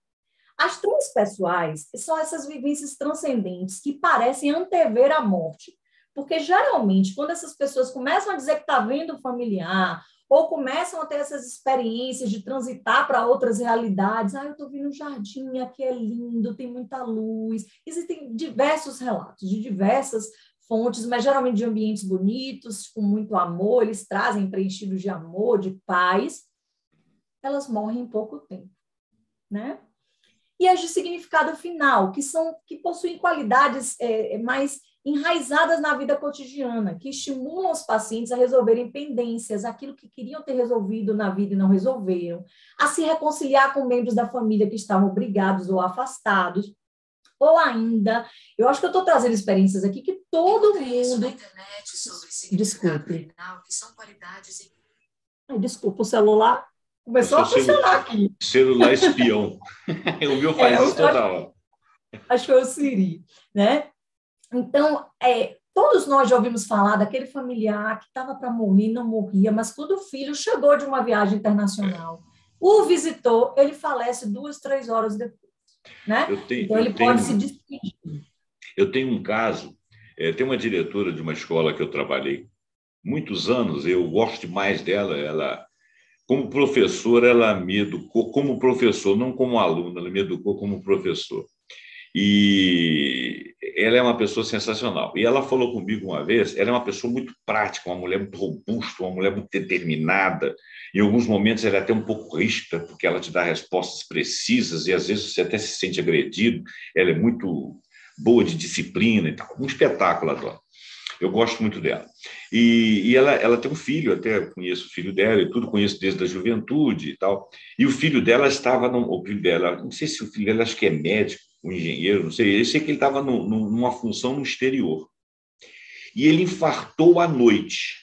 Speaker 2: As transpessoais são essas vivências transcendentes que parecem antever a morte, porque geralmente, quando essas pessoas começam a dizer que está vendo o familiar, ou começam a ter essas experiências de transitar para outras realidades, eu estou vendo um jardim, aqui é lindo, tem muita luz. Existem diversos relatos de diversas fontes, mas geralmente de ambientes bonitos, com muito amor, eles trazem preenchidos de amor, de paz. Elas morrem em pouco tempo, né? E as de significado final, que possuem qualidades mais enraizadas na vida cotidiana, que estimulam os pacientes a resolverem pendências, aquilo que queriam ter resolvido na vida e não resolveram, a se reconciliar com membros da família que estavam brigados ou afastados, ou ainda, eu acho que eu estou trazendo experiências aqui que todo mundo... Desculpe. Desculpa, o celular começou a funcionar aqui.
Speaker 1: Celular espião. O meu faz isso toda hora.
Speaker 2: Acho que foi o Siri, né? Então, todos nós já ouvimos falar daquele familiar que estava para morrer, não morria, mas quando o filho chegou de uma viagem internacional, o visitou, ele falece 2, 3 horas depois, né? Então, ele pode se despedir.
Speaker 1: Eu tenho um caso, tem uma diretora de uma escola que eu trabalhei muitos anos, eu gosto demais dela, ela... Como professora, ela me educou como professor, não como aluna, ela me educou como professor. E ela é uma pessoa sensacional. E ela falou comigo uma vez, ela é uma pessoa muito prática, uma mulher muito robusta, uma mulher muito determinada. Em alguns momentos ela é até um pouco ríspida, porque ela te dá respostas precisas e às vezes você até se sente agredido. Ela é muito boa de disciplina e tal. Um espetáculo, adoro. Eu gosto muito dela. E ela tem um filho, até conheço o filho dela e tudo, conheço desde a juventude e tal. E o filho dela estava... O filho dela, não sei se o filho dela, acho que é médico, um engenheiro, não sei. Eu sei que ele estava numa função no exterior. E ele infartou à noite.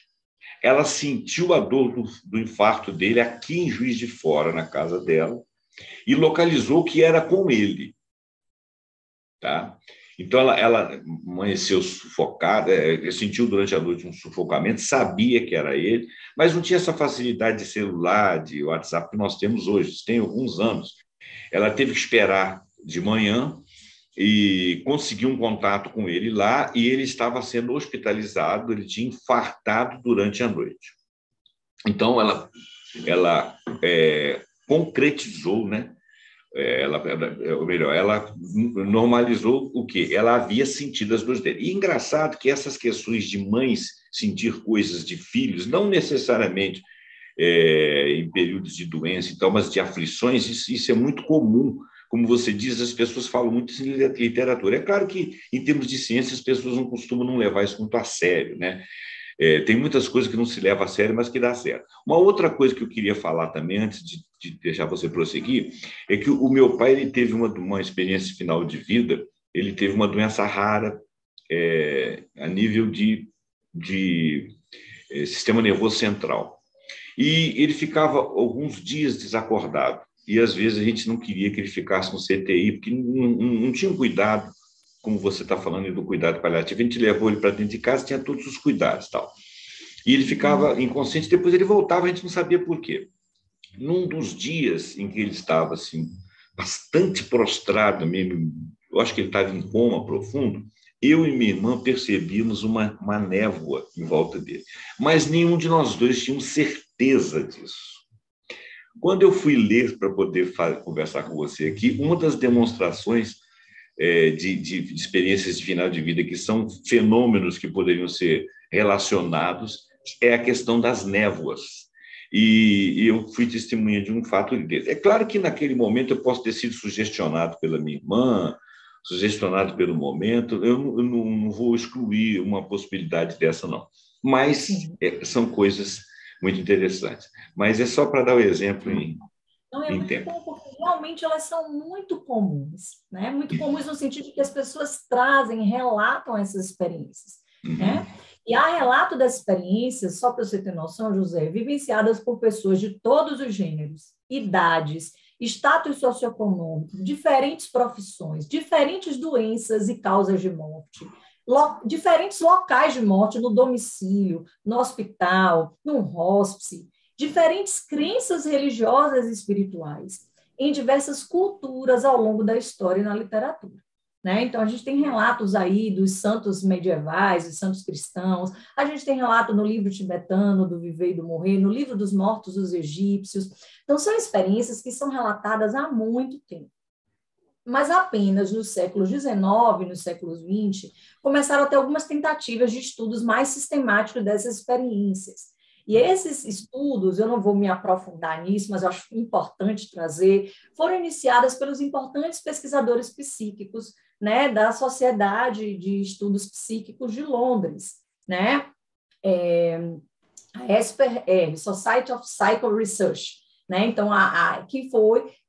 Speaker 1: ela sentiu a dor do infarto dele aqui em Juiz de Fora, na casa dela, e localizou que era com ele. Tá? Então, ela amanheceu sufocada, sentiu durante a noite um sufocamento, sabia que era ele, mas não tinha essa facilidade de celular, de WhatsApp que nós temos hoje, tem alguns anos. Ela teve que esperar de manhã e conseguiu um contato com ele lá, e ele estava sendo hospitalizado, ele tinha infartado durante a noite. Então, ela concretizou, né? Ela normalizou o quê? Ela havia sentido as dores dele. E engraçado que essas questões de mães sentir coisas de filhos, não necessariamente em períodos de doença e tal, mas de aflições, isso é muito comum. Como você diz, as pessoas falam muito isso em literatura. É claro que, em termos de ciência, as pessoas não costumam não levar isso muito a sério, né? Tem muitas coisas que não se levam a sério, mas que dá certo. Uma outra coisa que eu queria falar também, antes de deixar você prosseguir, é que o meu pai ele teve uma experiência final de vida, ele teve uma doença rara a nível de sistema nervoso central. E ele ficava alguns dias desacordado. E, às vezes, a gente não queria que ele ficasse no CTI, porque não tinha cuidado, como você está falando do cuidado paliativo. A gente levou ele para dentro de casa, tinha todos os cuidados e tal. E ele ficava inconsciente, depois ele voltava, a gente não sabia por quê. Num dos dias em que ele estava assim, bastante prostrado mesmo, eu acho que ele estava em coma profundo, eu e minha irmã percebíamos uma névoa em volta dele. Mas nenhum de nós dois tínhamos certeza disso. Quando eu fui ler para poder conversar com você aqui, uma das demonstrações de experiências de final de vida que são fenômenos que poderiam ser relacionados é a questão das névoas. E eu fui testemunha de um fato desse. É claro que naquele momento eu posso ter sido sugestionado pela minha irmã, sugestionado pelo momento, eu não vou excluir uma possibilidade dessa, não. Mas são coisas muito interessantes. Mas é só para dar o exemplo em tempo.
Speaker 2: Bom, porque realmente elas são muito comuns, né? Muito comuns no sentido de que as pessoas trazem, relatam essas experiências, né? E há relato das experiências, só para você ter noção, José, vivenciadas por pessoas de todos os gêneros, idades, status socioeconômico, diferentes profissões, diferentes doenças e causas de morte, diferentes locais de morte, no domicílio, no hospital, no hospice, diferentes crenças religiosas e espirituais, em diversas culturas ao longo da história e na literatura. Né? Então, a gente tem relatos aí dos santos medievais, dos santos cristãos, a gente tem relato no livro tibetano do Viver e do Morrer, no livro dos mortos dos egípcios. Então, são experiências que são relatadas há muito tempo. Mas apenas nos séculos XIX e nos séculos XX, começaram a ter algumas tentativas de estudos mais sistemáticos dessas experiências. E esses estudos, eu não vou me aprofundar nisso, mas eu acho importante trazer, foram iniciadas pelos importantes pesquisadores psíquicos, né, da Sociedade de Estudos Psíquicos de Londres, né, a SPR, Society of Psycho Research, né, então,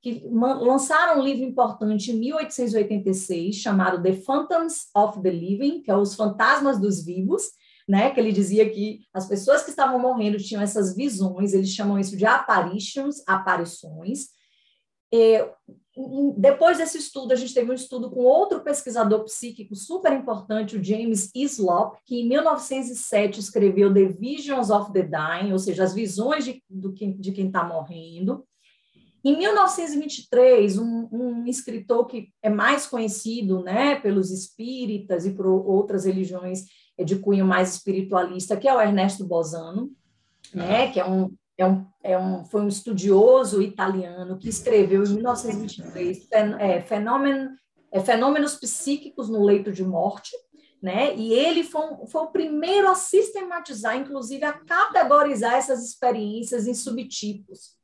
Speaker 2: que lançaram um livro importante em 1886, chamado The Phantoms of the Living, que é Os Fantasmas dos Vivos, né, que ele dizia que as pessoas que estavam morrendo tinham essas visões, eles chamam isso de aparições. Depois desse estudo, a gente teve um estudo com outro pesquisador psíquico super importante, o James Hislop, que em 1907 escreveu The Visions of the Dying, ou seja, as visões de quem está morrendo. Em 1923, um escritor que é mais conhecido, né, pelos espíritas e por outras religiões de cunho mais espiritualista, que é o Ernesto Bosano, né, que foi um estudioso italiano que escreveu em 1923 Fenômenos Psíquicos no Leito de Morte, né, e ele foi o primeiro a sistematizar, inclusive a categorizar essas experiências em subtipos.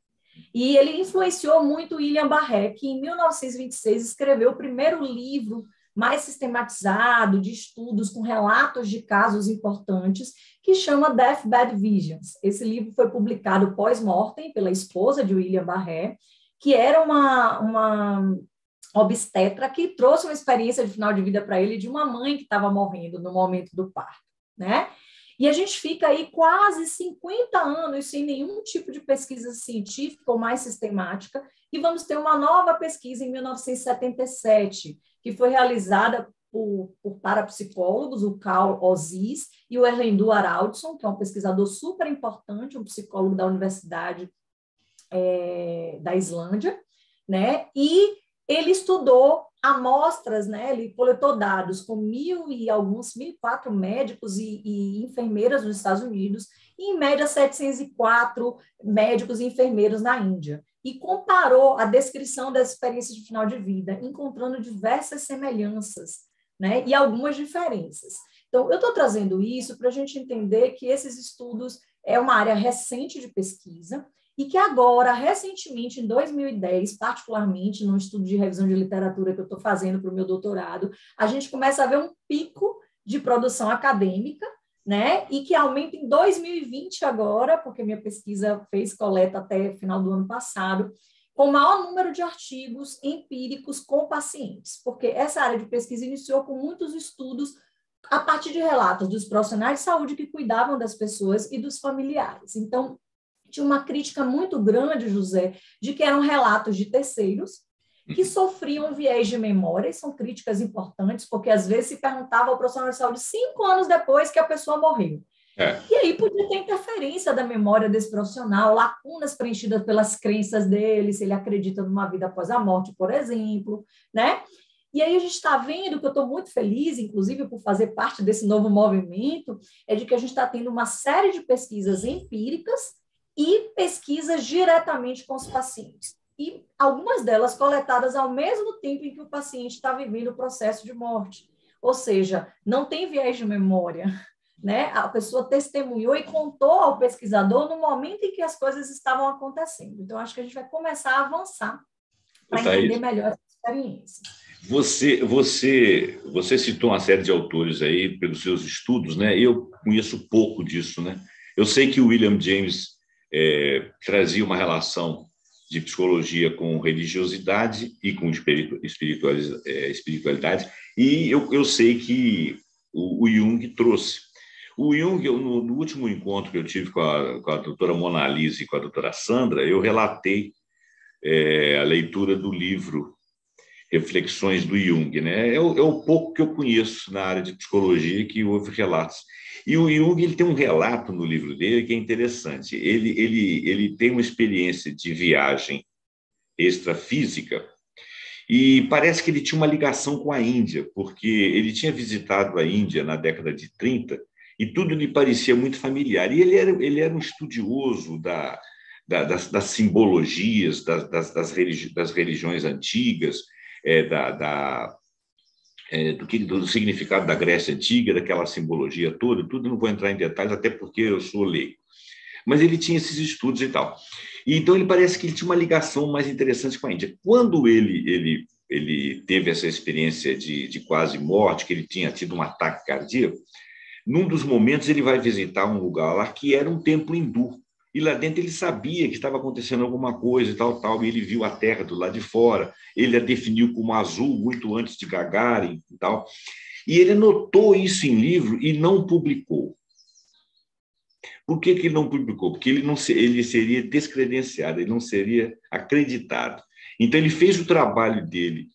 Speaker 2: E ele influenciou muito William Barré, que em 1926 escreveu o primeiro livro mais sistematizado de estudos com relatos de casos importantes, que chama Deathbed Visions. Esse livro foi publicado pós-mortem pela esposa de William Barré, que era uma obstetra que trouxe uma experiência de final de vida para ele de uma mãe que estava morrendo no momento do parto, né? E a gente fica aí quase 50 anos sem nenhum tipo de pesquisa científica ou mais sistemática, e vamos ter uma nova pesquisa em 1977, que foi realizada por parapsicólogos, o Carl Ozies e o Erlendur Haraldsson, que é um pesquisador super importante, um psicólogo da Universidade da Islândia, né? E ele estudou amostras, né? Ele coletou dados com 1.004 médicos e enfermeiras nos Estados Unidos, e, em média, 704 médicos e enfermeiros na Índia, e comparou a descrição das experiências de final de vida, encontrando diversas semelhanças, né? E algumas diferenças. Então, eu estou trazendo isso para a gente entender que esses estudos é uma área recente de pesquisa, e que agora, recentemente, em 2010, particularmente, num estudo de revisão de literatura que eu estou fazendo para o meu doutorado, a gente começa a ver um pico de produção acadêmica, né? E que aumenta em 2020 agora, porque minha pesquisa fez coleta até final do ano passado, com o maior número de artigos empíricos com pacientes, porque essa área de pesquisa iniciou com muitos estudos a partir de relatos dos profissionais de saúde que cuidavam das pessoas e dos familiares. Então, tinha uma crítica muito grande, José, de que eram relatos de terceiros que sofriam viés de memória, e são críticas importantes, porque às vezes se perguntava ao profissional de saúde 5 anos depois que a pessoa morreu. E aí podia ter interferência da memória desse profissional, lacunas preenchidas pelas crenças dele, se ele acredita numa vida após a morte, por exemplo, né? E aí a gente está vendo, que eu estou muito feliz, inclusive, por fazer parte desse novo movimento, é de que a gente está tendo uma série de pesquisas empíricas e pesquisas diretamente com os pacientes. E algumas delas coletadas ao mesmo tempo em que o paciente está vivendo o processo de morte. Ou seja, não tem viés de memória, né? A pessoa testemunhou e contou ao pesquisador no momento em que as coisas estavam acontecendo. Então, acho que a gente vai começar a avançar para entender melhor essa experiência.
Speaker 1: Você citou uma série de autores aí pelos seus estudos, né? Eu conheço pouco disso, né? Eu sei que o William James trazia uma relação de psicologia com religiosidade e com espiritualidade, e eu sei que o Jung trouxe. O Jung, no último encontro que eu tive com a doutora Mona Lisa e com a doutora Sandra, eu relatei a leitura do livro Reflexões do Jung, né? É o pouco que eu conheço na área de psicologia que houve relatos. E o Jung, ele tem um relato no livro dele que é interessante. Ele tem uma experiência de viagem extrafísica e parece que ele tinha uma ligação com a Índia, porque ele tinha visitado a Índia na década de 30 e tudo lhe parecia muito familiar. E ele era um estudioso das simbologias, das religiões antigas, do significado da Grécia Antiga, daquela simbologia toda, tudo, não vou entrar em detalhes, até porque eu sou leigo. Mas ele tinha esses estudos e tal. E, então, ele parece que ele tinha uma ligação mais interessante com a Índia. Quando ele teve essa experiência de quase morte, que ele tinha tido um ataque cardíaco, num dos momentos ele vai visitar um lugar lá que era um templo hindu. E lá dentro ele sabia que estava acontecendo alguma coisa e tal, e ele viu a Terra do lado de fora, ele a definiu como azul muito antes de Gagarin e tal. E ele anotou isso em livro e não publicou. Por que ele não publicou? Porque ele seria descredenciado, ele não seria acreditado. Então ele fez o trabalho dele,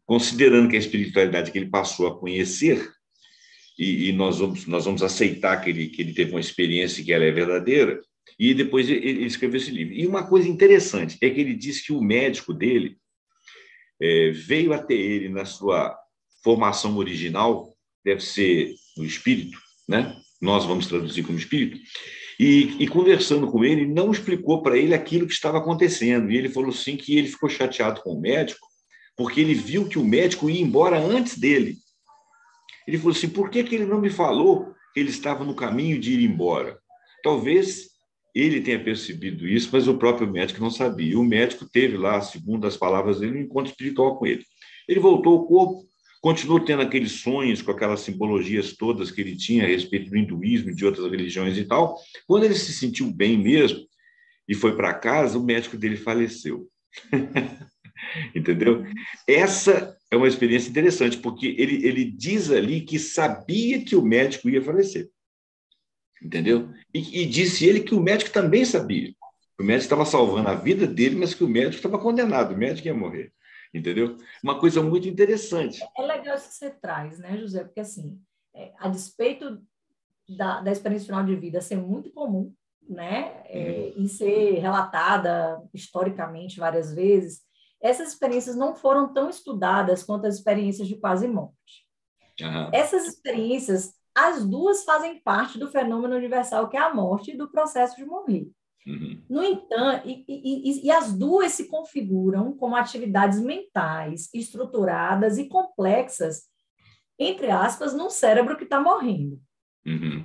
Speaker 1: considerando que a espiritualidade que ele passou a conhecer, e nós vamos aceitar que ele teve uma experiência que ela é verdadeira, e depois ele escreveu esse livro. E uma coisa interessante é que ele diz que o médico dele veio até ele na sua formação original, deve ser o espírito, né? Nós vamos traduzir como espírito, e conversando com ele, não explicou para ele aquilo que estava acontecendo. E ele falou assim que ele ficou chateado com o médico, porque ele viu que o médico ia embora antes dele. Ele falou assim, por que ele não me falou que ele estava no caminho de ir embora? Talvez ele tenha percebido isso, mas o próprio médico não sabia. O médico teve lá, segundo as palavras dele, um encontro espiritual com ele. Ele voltou ao corpo, continuou tendo aqueles sonhos com aquelas simbologias todas que ele tinha a respeito do hinduísmo e de outras religiões e tal. Quando ele se sentiu bem mesmo e foi para casa, o médico dele faleceu. Entendeu? Essa é uma experiência interessante, porque ele diz ali que sabia que o médico ia falecer. entendeu? E disse ele que o médico também sabia. O médico estava salvando a vida dele, mas que o médico estava condenado, o médico ia morrer, entendeu? Uma coisa muito interessante.
Speaker 2: É legal isso que você traz, né, José? Porque, assim, a despeito da experiência final de vida ser muito comum, né, e ser relatada historicamente várias vezes, essas experiências não foram tão estudadas quanto as experiências de quase morte. Essas experiências, as duas fazem parte do fenômeno universal que é a morte e do processo de morrer. No entanto, e as duas se configuram como atividades mentais estruturadas e complexas, entre aspas, num cérebro que está morrendo.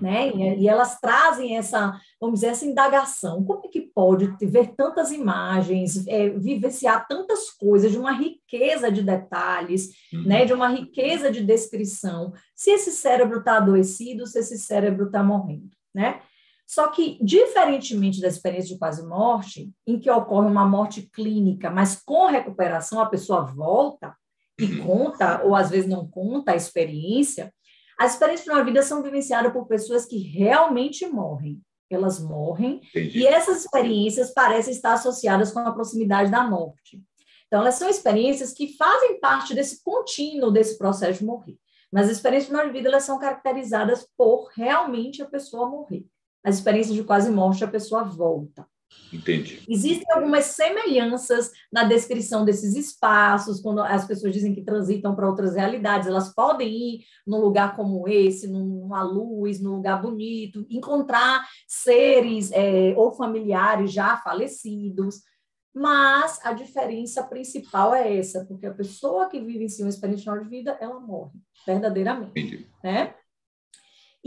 Speaker 2: Né? E elas trazem essa, vamos dizer, essa indagação. Como é que pode ver tantas imagens, vivenciar tantas coisas, de uma riqueza de detalhes, né? De uma riqueza de descrição, se esse cérebro está adoecido, se esse cérebro está morrendo, né? Só que, diferentemente da experiência de quase morte, em que ocorre uma morte clínica, mas com recuperação a pessoa volta e conta, ou às vezes não conta a experiência, as experiências na vida são vivenciadas por pessoas que realmente morrem. Elas morrem. Entendi. E essas experiências parecem estar associadas com a proximidade da morte. Então, elas são experiências que fazem parte desse contínuo, desse processo de morrer. Mas as experiências na vida, elas são caracterizadas por realmente a pessoa morrer. As experiências de quase morte, a pessoa volta.
Speaker 1: Entendi.
Speaker 2: Existem algumas semelhanças na descrição desses espaços, quando as pessoas dizem que transitam para outras realidades, elas podem ir num lugar como esse, numa luz, num lugar bonito, encontrar seres ou familiares já falecidos, mas a diferença principal é essa, porque a pessoa que vive em si uma experiência de vida, ela morre, verdadeiramente.
Speaker 1: Entendi.
Speaker 2: Né?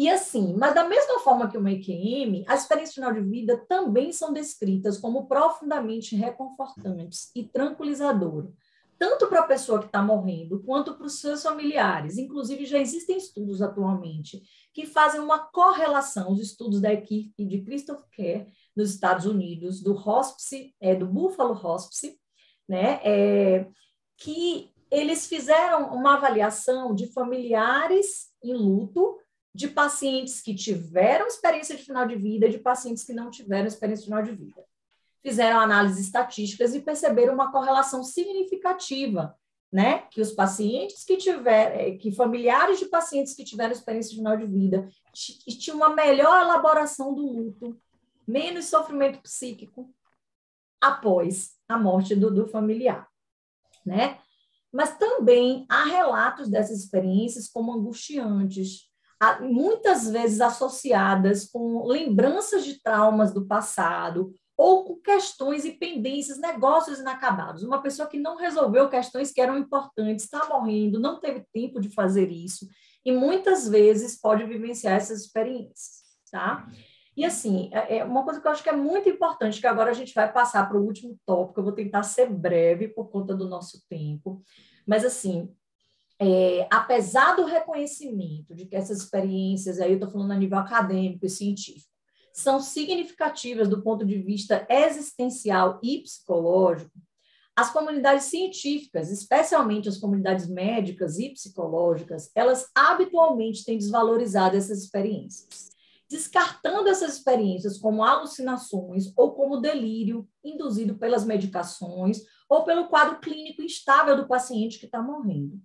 Speaker 2: E assim, mas da mesma forma que o EQM, as experiências final de vida também são descritas como profundamente reconfortantes e tranquilizadoras, tanto para a pessoa que está morrendo, quanto para os seus familiares. Inclusive, já existem estudos atualmente que fazem uma correlação, os estudos da equipe de Christopher Kerr, nos Estados Unidos, do Hospice, do Buffalo Hospice, né, que eles fizeram uma avaliação de familiares em luto, de pacientes que tiveram experiência de final de vida e de pacientes que não tiveram experiência de final de vida. Fizeram análises estatísticas e perceberam uma correlação significativa, né? Que os pacientes que familiares de pacientes que tiveram experiência de final de vida tinham uma melhor elaboração do luto, menos sofrimento psíquico após a morte do familiar, né? Mas também há relatos dessas experiências como angustiantes, muitas vezes associadas com lembranças de traumas do passado ou com questões e pendências, negócios inacabados. Uma pessoa que não resolveu questões que eram importantes, está morrendo, não teve tempo de fazer isso, e muitas vezes pode vivenciar essas experiências, tá? E assim, uma coisa que eu acho que é muito importante, que agora a gente vai passar para o último tópico, eu vou tentar ser breve por conta do nosso tempo, mas assim, apesar do reconhecimento de que essas experiências, aí eu estou falando a nível acadêmico e científico, são significativas do ponto de vista existencial e psicológico, as comunidades científicas, especialmente as comunidades médicas e psicológicas, elas habitualmente têm desvalorizado essas experiências, descartando essas experiências como alucinações ou como delírio induzido pelas medicações ou pelo quadro clínico instável do paciente que está morrendo.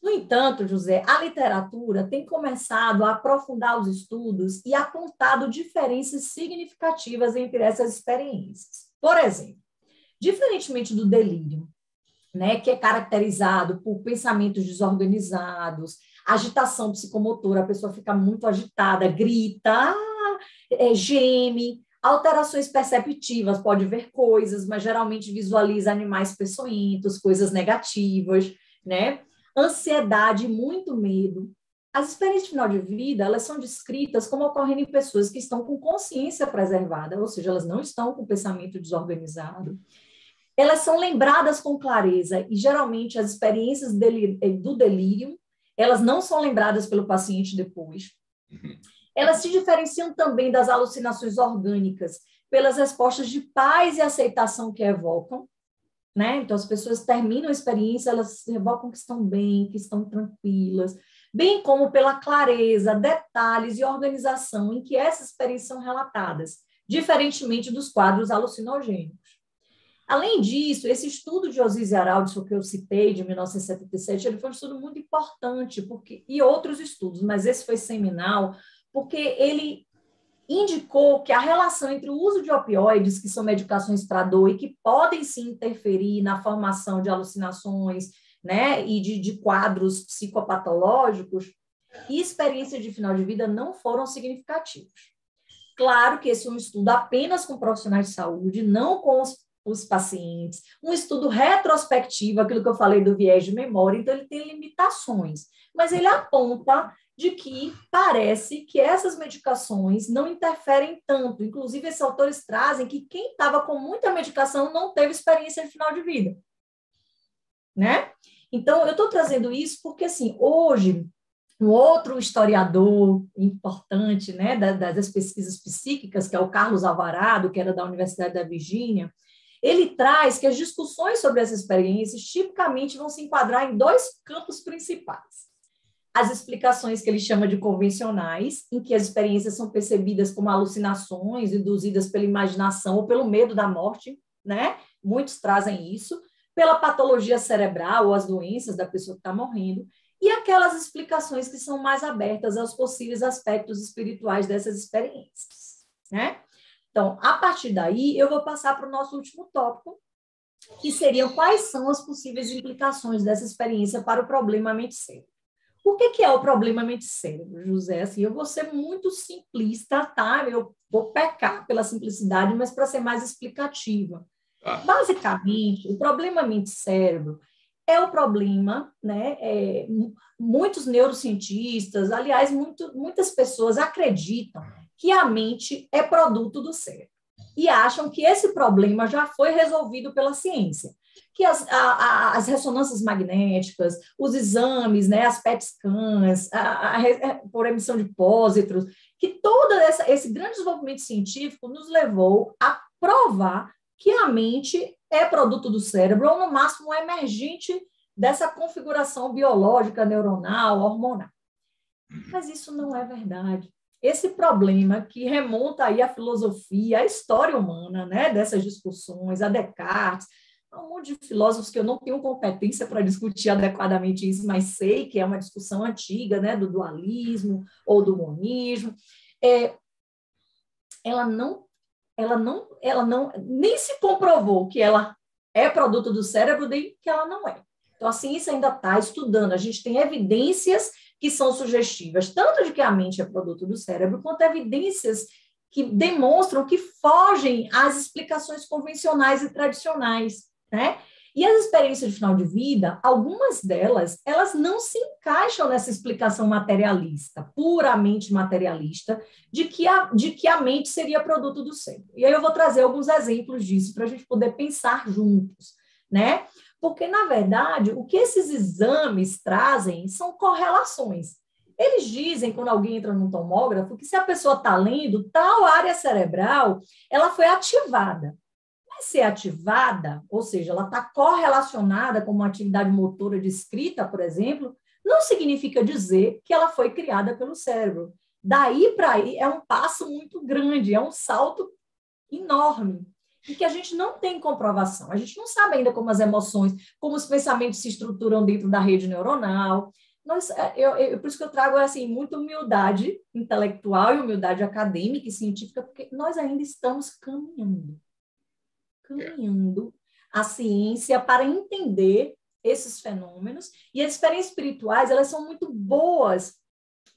Speaker 2: No entanto, José, a literatura tem começado a aprofundar os estudos e apontado diferenças significativas entre essas experiências. Por exemplo, diferentemente do delírio, né, que é caracterizado por pensamentos desorganizados, agitação psicomotora, a pessoa fica muito agitada, grita, geme, alterações perceptivas, pode ver coisas, mas geralmente visualiza animais peçonhentos, coisas negativas, né? Ansiedade, muito medo. As experiências de final de vida, elas são descritas como ocorrendo em pessoas que estão com consciência preservada, ou seja, elas não estão com pensamento desorganizado. Elas são lembradas com clareza e, geralmente, as experiências do delírio, elas não são lembradas pelo paciente depois. Elas se diferenciam também das alucinações orgânicas pelas respostas de paz e aceitação que evocam, né? Então, as pessoas terminam a experiência, elas evocam que estão bem, que estão tranquilas, bem como pela clareza, detalhes e organização em que essas experiências são relatadas, diferentemente dos quadros alucinogênicos. Além disso, esse estudo de Osiris Araldi, que eu citei, de 1977, ele foi um estudo muito importante, e outros estudos, mas esse foi seminal, porque ele indicou que a relação entre o uso de opioides, que são medicações para dor e que podem se interferir na formação de alucinações, né, e de quadros psicopatológicos, e experiências de final de vida não foram significativos. Claro que esse é um estudo apenas com profissionais de saúde, não com os pacientes, um estudo retrospectivo, aquilo que eu falei do viés de memória, então ele tem limitações, mas ele aponta de que parece que essas medicações não interferem tanto. Inclusive, esses autores trazem que quem estava com muita medicação não teve experiência de final de vida. Né? Então, eu estou trazendo isso porque, assim, hoje, um outro historiador importante, né, das pesquisas psíquicas, que é o Carlos Alvarado, que era da Universidade da Virgínia, ele traz que as discussões sobre essas experiências tipicamente vão se enquadrar em dois campos principais. As explicações que ele chama de convencionais, em que as experiências são percebidas como alucinações induzidas pela imaginação ou pelo medo da morte, né? Muitos trazem isso, pela patologia cerebral ou as doenças da pessoa que está morrendo, e aquelas explicações que são mais abertas aos possíveis aspectos espirituais dessas experiências, né? Então, a partir daí, eu vou passar para o nosso último tópico, que seriam quais são as possíveis implicações dessa experiência para o problema mente-cérebro. O que é o problema mente-cérebro, José? Assim, eu vou ser muito simplista, tá? Eu vou pecar pela simplicidade, mas para ser mais explicativa. Basicamente, o problema mente-cérebro é o problema, né? Muitos neurocientistas, aliás, muitas pessoas acreditam que a mente é produto do cérebro e acham que esse problema já foi resolvido pela ciência, que as ressonâncias magnéticas, os exames, né, as PET scans, por emissão de pósitros, que todo esse grande desenvolvimento científico nos levou a provar que a mente é produto do cérebro, ou no máximo emergente dessa configuração biológica, neuronal, hormonal. Mas isso não é verdade. Esse problema que remonta aí à filosofia, à história humana, né, dessas discussões, a Descartes, há um monte de filósofos que eu não tenho competência para discutir adequadamente isso, mas sei que é uma discussão antiga, né, do dualismo ou do monismo. Ela não nem se comprovou que ela é produto do cérebro, nem que ela não é. Então, a ciência ainda está estudando. A gente tem evidências que são sugestivas, tanto de que a mente é produto do cérebro, quanto evidências que demonstram que fogem às explicações convencionais e tradicionais, né? E as experiências de final de vida, algumas delas, elas não se encaixam nessa explicação materialista, puramente materialista, de que a mente seria produto do cérebro. E aí eu vou trazer alguns exemplos disso para a gente poder pensar juntos, né? Porque, na verdade, o que esses exames trazem são correlações. Eles dizem, quando alguém entra num tomógrafo, que se a pessoa está lendo, tal área cerebral, ela foi ativada. Mas ser ativada, ou seja, ela está correlacionada com uma atividade motora de escrita, por exemplo, não significa dizer que ela foi criada pelo cérebro. Daí para aí é um passo muito grande, é um salto enorme, e que a gente não tem comprovação. A gente não sabe ainda como as emoções, como os pensamentos se estruturam dentro da rede neuronal. Por isso que eu trago assim, muita humildade intelectual e humildade acadêmica e científica, porque nós ainda estamos caminhando a ciência para entender esses fenômenos, e as experiências espirituais, elas são muito boas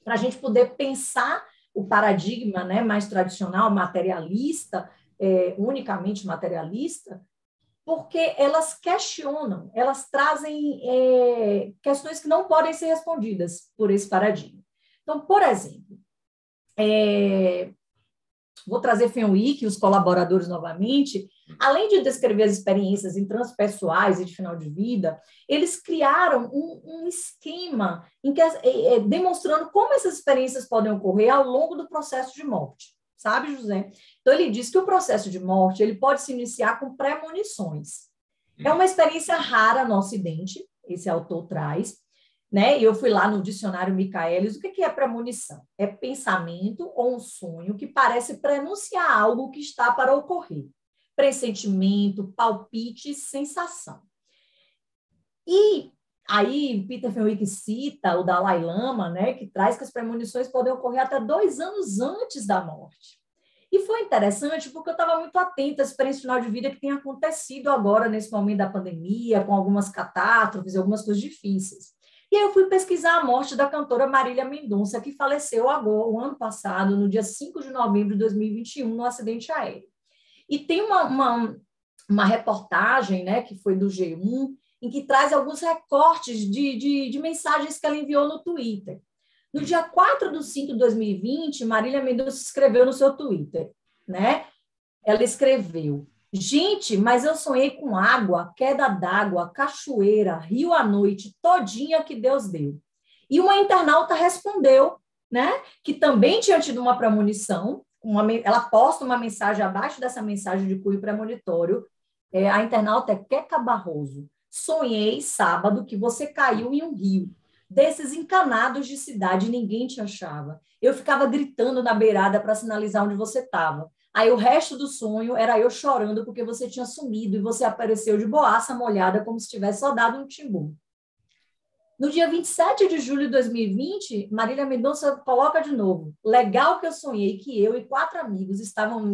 Speaker 2: para a gente poder pensar o paradigma, né, mais tradicional, materialista, unicamente materialista, porque elas questionam, elas trazem questões que não podem ser respondidas por esse paradigma. Então, por exemplo, vou trazer Fenwick e os colaboradores novamente, além de descrever as experiências transpessoais e de final de vida, eles criaram um esquema em que, demonstrando como essas experiências podem ocorrer ao longo do processo de morte. Sabe, José? Então, ele diz que o processo de morte ele pode se iniciar com premonições. É uma experiência rara no Ocidente, esse autor traz, né? E eu fui lá no dicionário Michaelis. O que é premonição? É pensamento ou um sonho que parece prenunciar algo que está para ocorrer. Pressentimento, palpite, sensação. E aí, Peter Fenwick cita o Dalai Lama, né, que traz que as premonições podem ocorrer até 2 anos antes da morte. E foi interessante porque eu estava muito atenta à experiência final de vida que tem acontecido agora, nesse momento da pandemia, com algumas catástrofes, algumas coisas difíceis. E aí eu fui pesquisar a morte da cantora Marília Mendonça, que faleceu agora, o ano passado, no dia 5 de novembro de 2021, num acidente aéreo. E tem uma reportagem, né, que foi do G1, em que traz alguns recortes de mensagens que ela enviou no Twitter. No dia 4 de 5 de 2020, Marília Mendonça escreveu no seu Twitter, né? Ela escreveu: gente, mas eu sonhei com água, queda d'água, cachoeira, rio à noite, todinha que Deus deu. E uma internauta respondeu, né, que também tinha tido uma premonição. Ela posta uma mensagem abaixo dessa mensagem de cunho premonitório. A internauta é Queca Barroso. Sonhei sábado que você caiu em um rio. Desses encanados de cidade, ninguém te achava. Eu ficava gritando na beirada para sinalizar onde você estava. Aí o resto do sonho era eu chorando porque você tinha sumido e você apareceu de boaça molhada como se tivesse só dado um timbu. No dia 27 de julho de 2020, Marília Mendonça coloca de novo: legal que eu sonhei que eu e 4 amigos estavam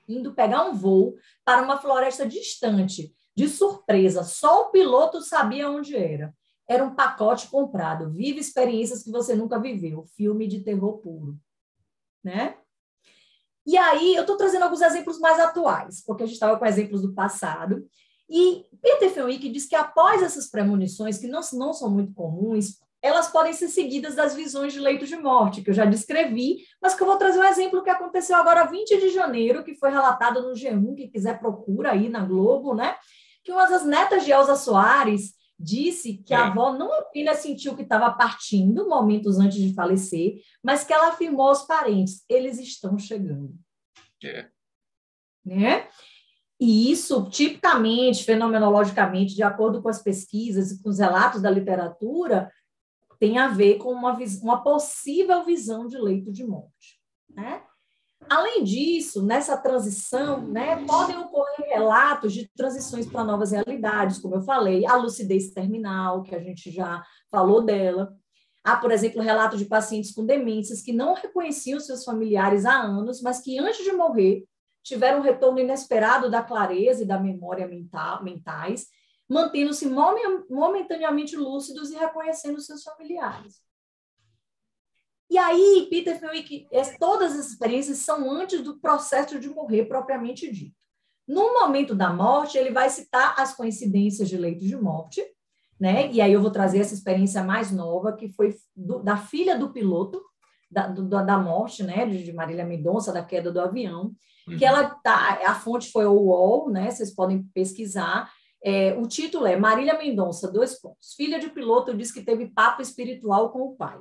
Speaker 2: indo pegar um voo para uma floresta distante. De surpresa, só o piloto sabia onde era. Era um pacote comprado. Vive experiências que você nunca viveu. Filme de terror puro. Né? E aí, eu estou trazendo alguns exemplos mais atuais, porque a gente estava com exemplos do passado. E Peter Fenwick diz que após essas premonições, que não são muito comuns, elas podem ser seguidas das visões de leito de morte, que eu já descrevi, mas que eu vou trazer um exemplo que aconteceu agora, 20 de janeiro, que foi relatado no G1, quem quiser procura aí na Globo, né? Que uma das netas de Elza Soares disse que a avó não apenas sentiu que estava partindo momentos antes de falecer, mas que ela afirmou aos parentes: eles estão chegando. Né? E isso, tipicamente, fenomenologicamente, de acordo com as pesquisas e com os relatos da literatura, tem a ver com uma possível visão de leito de morte. Né? Além disso, nessa transição, né, podem ocorrer relatos de transições para novas realidades, como eu falei, a lucidez terminal, que a gente já falou dela. Há, por exemplo, relatos de pacientes com demências que não reconheciam seus familiares há anos, mas que, antes de morrer, tiveram um retorno inesperado da clareza e da memória mentais, mantendo-se momentaneamente lúcidos e reconhecendo seus familiares. E aí, Peter Fenwick, todas as experiências são antes do processo de morrer propriamente dito. No momento da morte, ele vai citar as coincidências de leito de morte, né? E aí eu vou trazer essa experiência mais nova, que foi da filha do piloto, da morte, né? De Marília Mendonça, da queda do avião, que a fonte foi o UOL, né? Vocês podem pesquisar. O título é Marília Mendonça, : filha de piloto diz que teve papo espiritual com o pai.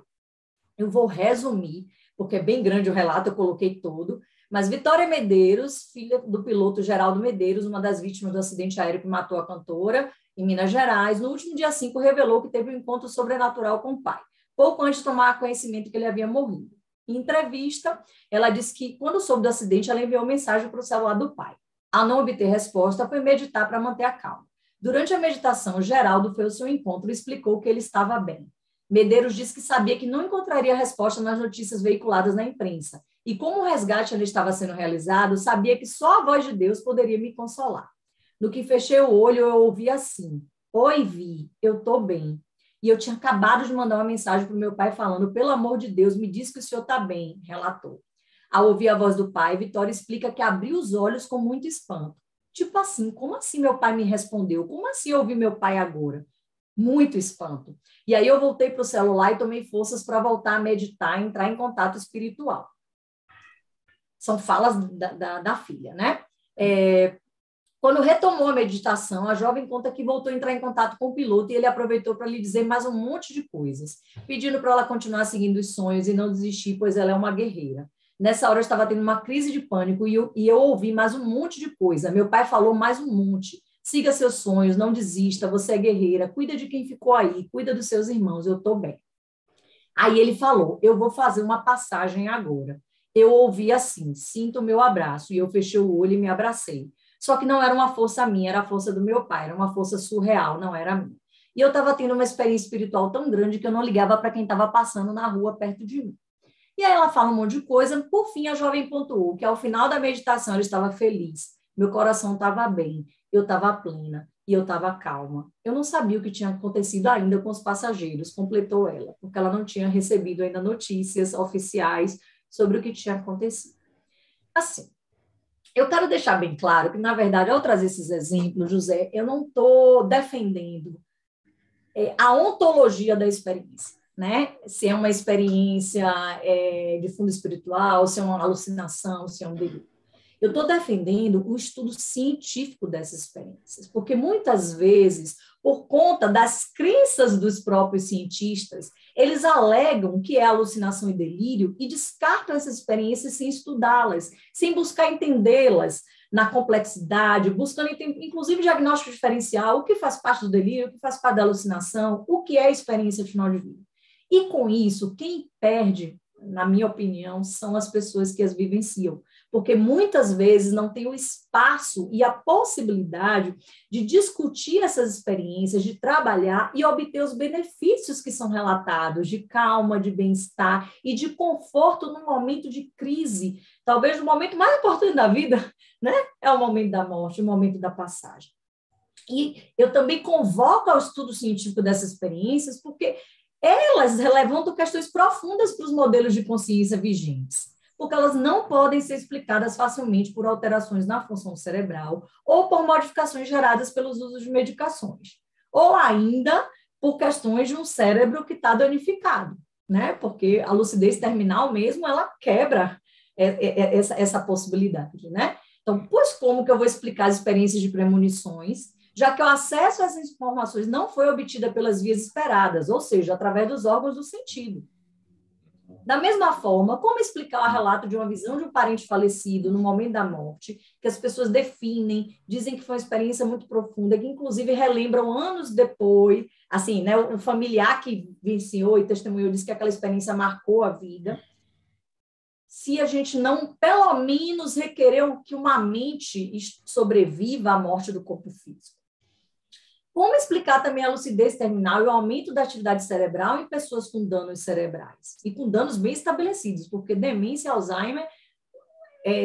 Speaker 2: Eu vou resumir, porque é bem grande o relato, eu coloquei todo, mas Vitória Medeiros, filha do piloto Geraldo Medeiros, uma das vítimas do acidente aéreo que matou a cantora, em Minas Gerais, no último dia 5, revelou que teve um encontro sobrenatural com o pai, pouco antes de tomar conhecimento que ele havia morrido. Em entrevista, ela disse que, quando soube do acidente, ela enviou mensagem para o celular do pai. Ao não obter resposta, foi meditar para manter a calma. Durante a meditação, Geraldo foi ao seu encontro e explicou que ele estava bem. Medeiros disse que sabia que não encontraria resposta nas notícias veiculadas na imprensa. E como o resgate ainda estava sendo realizado, sabia que só a voz de Deus poderia me consolar. No que fechei o olho, eu ouvi assim: oi, Vi, eu estou bem. E eu tinha acabado de mandar uma mensagem para o meu pai falando: pelo amor de Deus, me diz que o senhor está bem, relatou. Ao ouvir a voz do pai, Vitória explica que abriu os olhos com muito espanto. Tipo assim, como assim meu pai me respondeu? Como assim eu ouvi meu pai agora? Muito espanto. E aí eu voltei para o celular e tomei forças para voltar a meditar, entrar em contato espiritual. São falas da filha, né? Quando retomou a meditação, a jovem conta que voltou a entrar em contato com o piloto e ele aproveitou para lhe dizer mais um monte de coisas, pedindo para ela continuar seguindo os sonhos e não desistir, pois ela é uma guerreira. Nessa hora eu estava tendo uma crise de pânico e eu ouvi mais um monte de coisa. Meu pai falou mais um monte. siga seus sonhos, não desista, você é guerreira, cuida de quem ficou aí, cuida dos seus irmãos, eu estou bem. Aí ele falou, eu vou fazer uma passagem agora. Eu ouvi assim, sinto o meu abraço, e eu fechei o olho e me abracei. Só que não era uma força minha, era a força do meu pai, era uma força surreal, não era minha. E eu estava tendo uma experiência espiritual tão grande que eu não ligava para quem estava passando na rua perto de mim. E aí ela fala um monte de coisa, por fim a jovem pontuou que ao final da meditação ela estava feliz, meu coração estava bem, eu estava plena e eu estava calma. Eu não sabia o que tinha acontecido ainda com os passageiros, completou ela, porque ela não tinha recebido ainda notícias oficiais sobre o que tinha acontecido. Assim, eu quero deixar bem claro que, na verdade, ao trazer esses exemplos, José, eu não estou defendendo a ontologia da experiência, né? Se é uma experiência de fundo espiritual, se é uma alucinação, se é um delírio. Eu estou defendendo o estudo científico dessas experiências, porque muitas vezes, por conta das crenças dos próprios cientistas, eles alegam que é alucinação e delírio e descartam essas experiências sem estudá-las, sem buscar entendê-las na complexidade, buscando, inclusive, diagnóstico diferencial, o que faz parte do delírio, o que faz parte da alucinação, o que é a experiência final de vida. E, com isso, quem perde, na minha opinião, são as pessoas que as vivenciam, porque muitas vezes não tem o espaço e a possibilidade de discutir essas experiências, de trabalhar e obter os benefícios que são relatados, de calma, de bem-estar e de conforto no momento de crise, talvez o momento mais importante da vida, né? É o momento da morte, o momento da passagem. E eu também convoco ao estudo científico dessas experiências, porque elas levantam questões profundas para os modelos de consciência vigentes, porque elas não podem ser explicadas facilmente por alterações na função cerebral ou por modificações geradas pelos usos de medicações, ou ainda por questões de um cérebro que está danificado, né? Porque a lucidez terminal mesmo, ela quebra essa possibilidade, né? Então, pois como que eu vou explicar as experiências de premonições, já que o acesso a essas informações não foi obtido pelas vias esperadas, ou seja, através dos órgãos do sentido. Da mesma forma, como explicar o relato de uma visão de um parente falecido no momento da morte, que as pessoas definem, dizem que foi uma experiência muito profunda, que inclusive relembram anos depois, assim, né, o familiar que vivenciou e testemunhou disse que aquela experiência marcou a vida. Se a gente não, pelo menos, requerer que uma mente sobreviva à morte do corpo físico. Como explicar também a lucidez terminal e o aumento da atividade cerebral em pessoas com danos cerebrais? E com danos bem estabelecidos, porque demência e Alzheimer,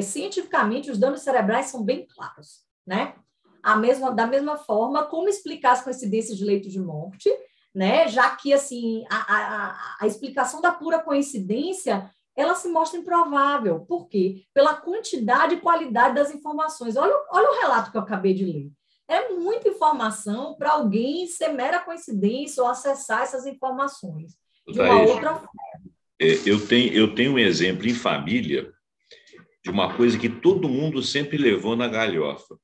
Speaker 2: cientificamente, os danos cerebrais são bem claros, né? Da mesma forma, como explicar as coincidências de leito de morte, né? Já que, assim, a explicação da pura coincidência, ela se mostra improvável. Por quê? Pela quantidade e qualidade das informações. Olha o relato que eu acabei de ler. É muita informação para alguém ser mera coincidência ou acessar essas informações de uma outra forma.
Speaker 1: Eu tenho um exemplo em família de uma coisa que todo mundo sempre levou na galhofa.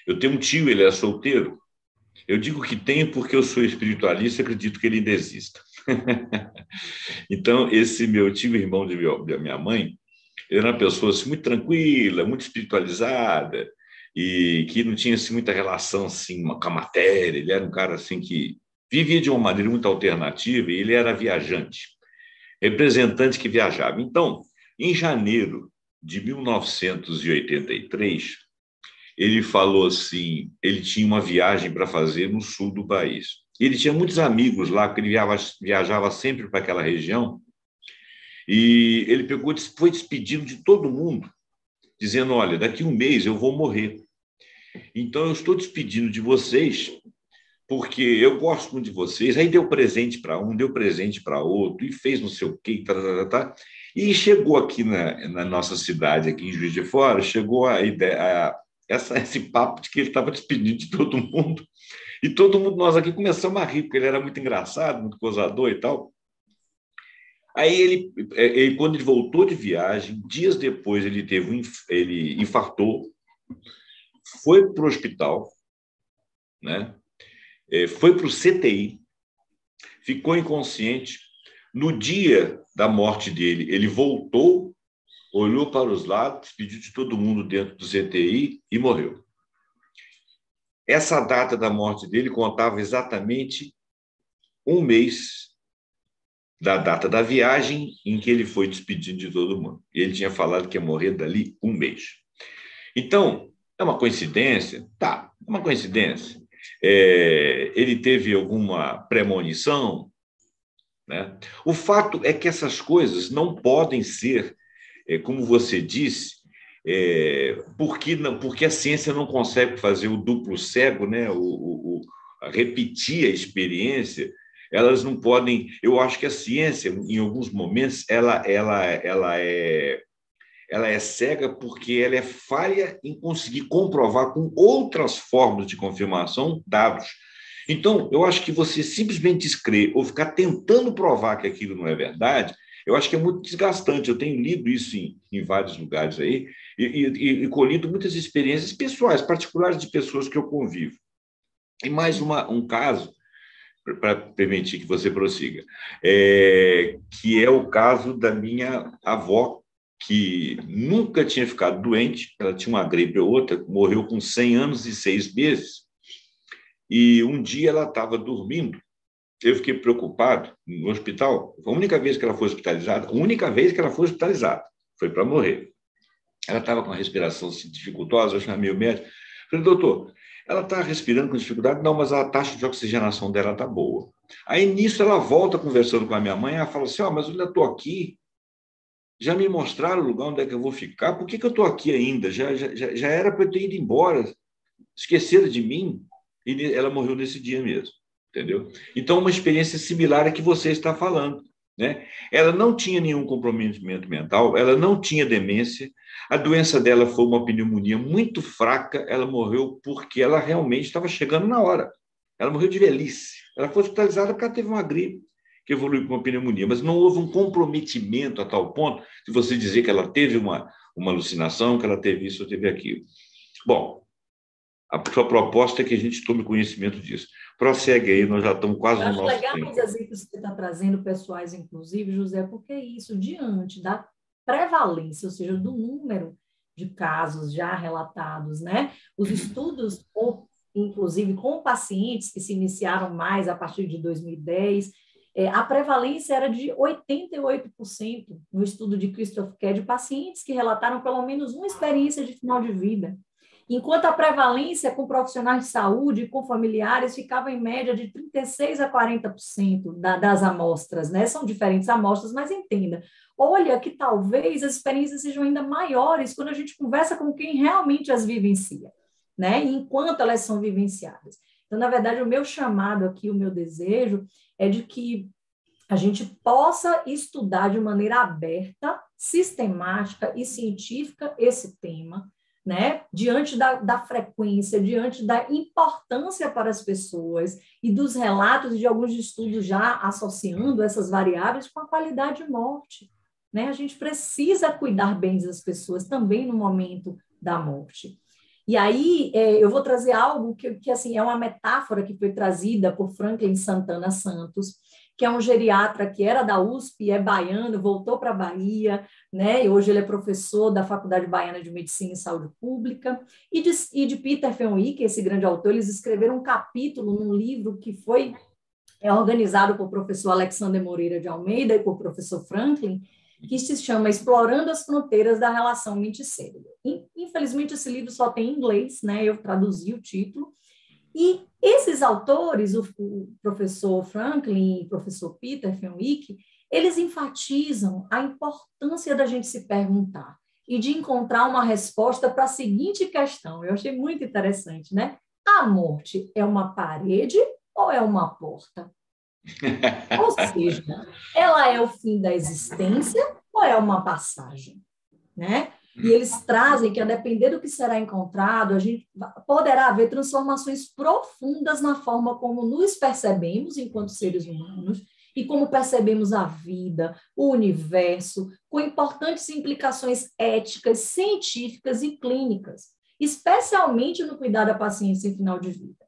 Speaker 1: Eu tenho um tio, ele é solteiro. Eu digo que tenho porque eu sou espiritualista e acredito que ele ainda exista. Então, esse meu tio, irmão da minha mãe, ele era uma pessoa assim, muito tranquila, muito espiritualizada, e que não tinha assim, muita relação assim, com a matéria. Ele era um cara assim, que vivia de uma maneira muito alternativa, e ele era viajante, representante que viajava. Então, em janeiro de 1983, ele falou assim, ele tinha uma viagem para fazer no sul do país. Ele tinha muitos amigos lá, porque ele viajava sempre para aquela região, e ele foi despedido de todo mundo, dizendo, olha, daqui a um mês eu vou morrer. Então, eu estou despedindo de vocês, porque eu gosto muito de vocês. Aí deu presente para um, deu presente para outro, e fez não sei o quê, e chegou aqui na nossa cidade, aqui em Juiz de Fora, chegou a ideia, esse papo de que ele estava despedindo de todo mundo, e todo mundo, nós aqui começamos a rir, porque ele era muito engraçado, muito gozador e tal. Aí quando ele voltou de viagem, dias depois ele infartou, foi para o hospital, né? Foi para o CTI, ficou inconsciente. No dia da morte dele, ele voltou, olhou para os lados, despediu de todo mundo dentro do CTI e morreu. essa data da morte dele contava exatamente um mês da data da viagem em que ele foi despedido de todo mundo. E ele tinha falado que ia morrer dali um mês. Então, é uma coincidência? Tá, é uma coincidência. Ele teve alguma premonição? Né? O fato é que essas coisas não podem ser, como você disse, porque a ciência não consegue fazer o duplo cego, né? Repetir a experiência. Elas não podem. Eu acho que a ciência, em alguns momentos, ela é cega porque ela é falha em conseguir comprovar com outras formas de confirmação dados. Então, eu acho que você simplesmente descrer ou ficar tentando provar que aquilo não é verdade, eu acho que é muito desgastante. Eu tenho lido isso em vários lugares aí e colhido muitas experiências pessoais, particulares de pessoas que eu convivo. E mais um caso, para permitir que você prossiga, que é o caso da minha avó, que nunca tinha ficado doente, ela tinha uma gripe ou outra, morreu com 100 anos e 6 meses, e um dia ela estava dormindo, eu fiquei preocupado no hospital, foi a única vez que ela foi hospitalizada, foi para morrer. Ela estava com a respiração dificultosa, eu chamei o médico, falei, doutor, ela está respirando com dificuldade? Não, mas a taxa de oxigenação dela está boa. Aí, nisso, ela volta conversando com a minha mãe, ela fala assim, mas eu ainda estou aqui, já me mostraram o lugar onde é que eu vou ficar, por que eu estou aqui ainda? Já era para eu ter ido embora, esqueceram de mim, e ela morreu nesse dia mesmo, entendeu? Então, uma experiência similar à que você está falando, né? Ela não tinha nenhum comprometimento mental, ela não tinha demência, a doença dela foi uma pneumonia muito fraca, ela morreu porque ela realmente estava chegando na hora. Ela morreu de velhice. Ela foi hospitalizada porque ela teve uma gripe que evoluiu para uma pneumonia, mas não houve um comprometimento a tal ponto de você dizer que ela teve uma alucinação, que ela teve isso ou teve aquilo. Bom, a sua proposta é que a gente tome conhecimento disso. Prossegue aí, nós já estamos quase no nosso tempo.
Speaker 2: Eu acho legal os exemplos que você está trazendo, pessoais, inclusive, José, porque é isso, diante da prevalência, ou seja, do número de casos já relatados, né? Os estudos, inclusive com pacientes que se iniciaram mais a partir de 2010, a prevalência era de 88% no estudo de Christoph Kerr, de pacientes que relataram pelo menos uma experiência de final de vida, enquanto a prevalência com profissionais de saúde e com familiares ficava em média de 36% a 40% das amostras, né? São diferentes amostras, mas entenda, olha que talvez as experiências sejam ainda maiores quando a gente conversa com quem realmente as vivencia, né? Enquanto elas são vivenciadas. Então, na verdade, o meu chamado aqui, o meu desejo é de que a gente possa estudar de maneira aberta, sistemática e científica esse tema, né? Diante da frequência, diante da importância para as pessoas e dos relatos de alguns estudos já associando essas variáveis com a qualidade de morte, né? A gente precisa cuidar bem das pessoas também no momento da morte. E aí eu vou trazer algo que assim, é uma metáfora que foi trazida por Franklin Santana Santos, que é um geriatra que era da USP, é baiano, voltou para a Bahia, né? E hoje ele é professor da Faculdade Baiana de Medicina e Saúde Pública, e de Peter Fenwick, esse grande autor, eles escreveram um capítulo num livro que foi organizado por professor Alexander Moreira de Almeida e por professor Franklin, que se chama Explorando as Fronteiras da Relação Mente-Cérebro. Infelizmente, esse livro só tem em inglês, né? Eu traduzi o título. E esses autores, o professor Franklin e o professor Peter Fenwick, eles enfatizam a importância da gente se perguntar e de encontrar uma resposta para a seguinte questão. Eu achei muito interessante, né? A morte é uma parede ou é uma porta? Ou seja, ela é o fim da existência ou é uma passagem, né? E eles trazem que, a depender do que será encontrado, a gente poderá haver transformações profundas na forma como nos percebemos enquanto seres humanos e como percebemos a vida, o universo, com importantes implicações éticas, científicas e clínicas, especialmente no cuidado à paciência em final de vida.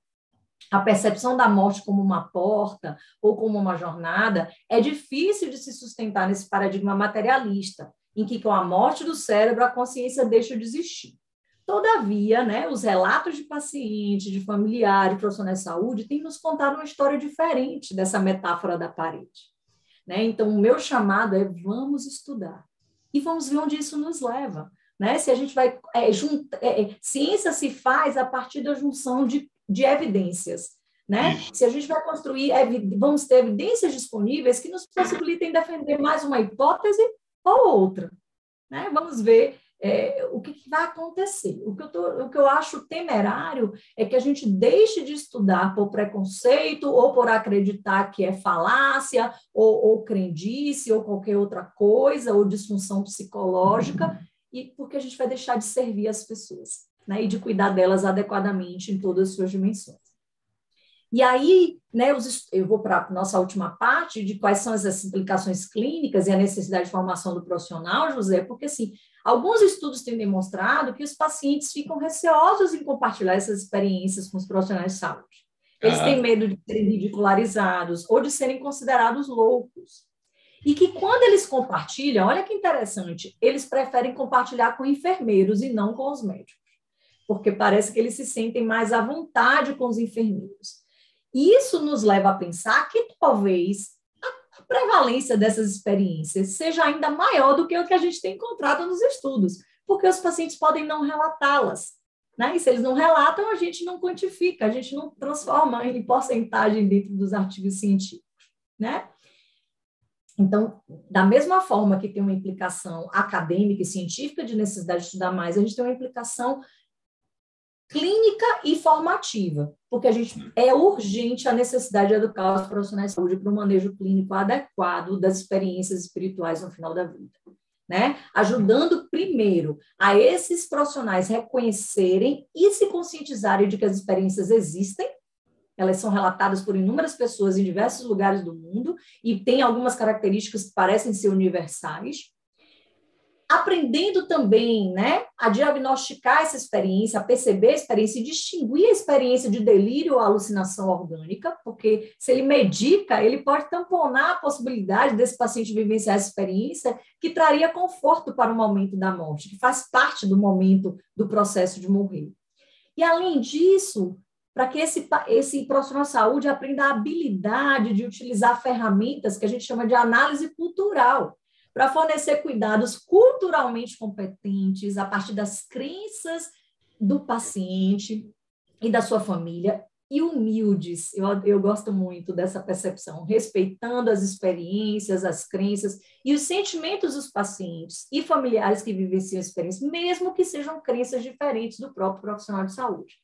Speaker 2: A percepção da morte como uma porta ou como uma jornada é difícil de se sustentar nesse paradigma materialista, em que com a morte do cérebro a consciência deixa de existir. Todavia, né, os relatos de pacientes, de familiares, de profissionais de saúde, têm nos contado uma história diferente dessa metáfora da parede. Né? Então, o meu chamado é vamos estudar e vamos ver onde isso nos leva. Né? Se a gente vai... ciência se faz a partir da junção de evidências. Né? Se a gente vai construir, vamos ter evidências disponíveis que nos possibilitem defender mais uma hipótese ou outra. Né? Vamos ver o que vai acontecer. O que eu acho temerário é que a gente deixe de estudar por preconceito ou por acreditar que é falácia ou crendice ou qualquer outra coisa, ou disfunção psicológica, e porque a gente vai deixar de servir as pessoas, né? E de cuidar delas adequadamente em todas as suas dimensões. E aí, né, eu vou para a nossa última parte de quais são as implicações clínicas e a necessidade de formação do profissional, José, porque, assim, alguns estudos têm demonstrado que os pacientes ficam receosos em compartilhar essas experiências com os profissionais de saúde. Eles têm medo de serem ridicularizados ou de serem considerados loucos. E que quando eles compartilham, olha que interessante, eles preferem compartilhar com enfermeiros e não com os médicos, porque parece que eles se sentem mais à vontade com os enfermeiros. Isso nos leva a pensar que talvez a prevalência dessas experiências seja ainda maior do que o que a gente tem encontrado nos estudos, porque os pacientes podem não relatá-las, né? E se eles não relatam, a gente não quantifica, a gente não transforma em porcentagem dentro dos artigos científicos, né? Então, da mesma forma que tem uma implicação acadêmica e científica de necessidade de estudar mais, a gente tem uma implicação clínica e formativa, porque é urgente a necessidade de educar os profissionais de saúde para o manejo clínico adequado das experiências espirituais no final da vida, né? Ajudando primeiro a esses profissionais reconhecerem e se conscientizarem de que as experiências existem, elas são relatadas por inúmeras pessoas em diversos lugares do mundo e têm algumas características que parecem ser universais, aprendendo também, né, a diagnosticar essa experiência, a perceber a experiência e distinguir a experiência de delírio ou alucinação orgânica, porque se ele medica, ele pode tamponar a possibilidade desse paciente vivenciar essa experiência que traria conforto para o momento da morte, que faz parte do momento do processo de morrer. E, além disso, para que esse profissional de saúde aprenda a habilidade de utilizar ferramentas que a gente chama de análise cultural, para fornecer cuidados culturalmente competentes a partir das crenças do paciente e da sua família, e humildes. Eu gosto muito dessa percepção, respeitando as experiências, as crenças e os sentimentos dos pacientes e familiares que vivenciam a experiência, mesmo que sejam crenças diferentes do próprio profissional de saúde,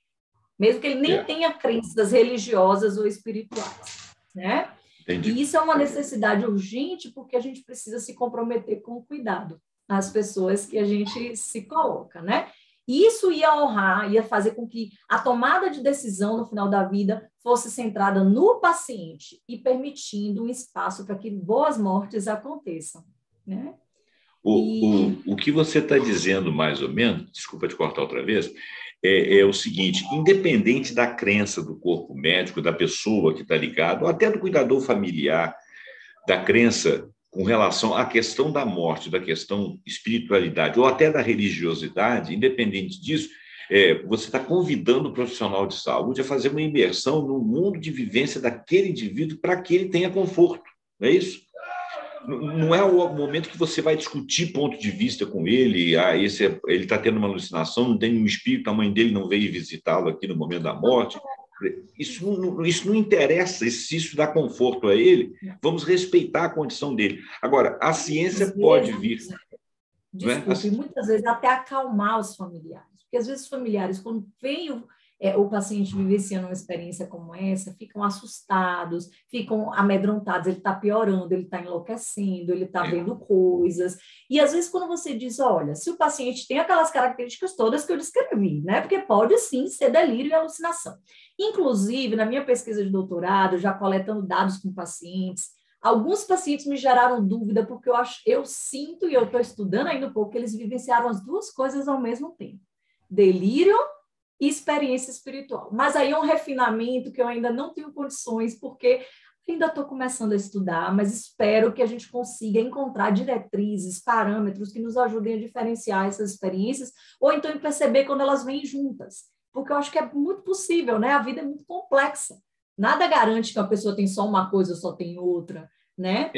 Speaker 2: mesmo que ele nem tenha crenças religiosas ou espirituais, né? Entendi. E isso é uma necessidade urgente porque a gente precisa se comprometer com o cuidado às pessoas que a gente se coloca, né? Isso ia honrar, ia fazer com que a tomada de decisão no final da vida fosse centrada no paciente e permitindo um espaço para que boas mortes aconteçam, né?
Speaker 1: O que você está dizendo, mais ou menos, desculpa te cortar outra vez, é o seguinte: independente da crença do corpo médico, da pessoa que está ligado, ou até do cuidador familiar, da crença com relação à questão da morte, da questão espiritualidade, ou até da religiosidade, independente disso, você está convidando o profissional de saúde a fazer uma imersão no mundo de vivência daquele indivíduo para que ele tenha conforto, não é isso? Não é o momento que você vai discutir ponto de vista com ele, ele está tendo uma alucinação, não tem um espírito, a mãe dele não veio visitá-lo aqui no momento da morte. Isso não interessa, se isso dá conforto a ele, vamos respeitar a condição dele. Agora, a ciência pode vir...
Speaker 2: Desculpe, muitas vezes até acalmar os familiares, porque às vezes os familiares, quando vem o paciente vivenciando uma experiência como essa, ficam assustados, ficam amedrontados, ele está piorando, ele está enlouquecendo, ele está vendo coisas. E às vezes quando você diz, olha, se o paciente tem aquelas características todas que eu descrevi, né? Porque pode sim ser delírio e alucinação. Inclusive, na minha pesquisa de doutorado, já coletando dados com pacientes, alguns pacientes me geraram dúvida, porque eu sinto, e eu estou estudando ainda um pouco, que eles vivenciaram as duas coisas ao mesmo tempo. Delírio e experiência espiritual. Mas aí é um refinamento que eu ainda não tenho condições, porque Ainda estou começando a estudar, mas espero que a gente consiga encontrar diretrizes, parâmetros que nos ajudem a diferenciar essas experiências, ou então em perceber quando elas vêm juntas. Porque eu acho que é muito possível, né? A vida é muito complexa. Nada garante que uma pessoa tem só uma coisa ou só tem outra, né?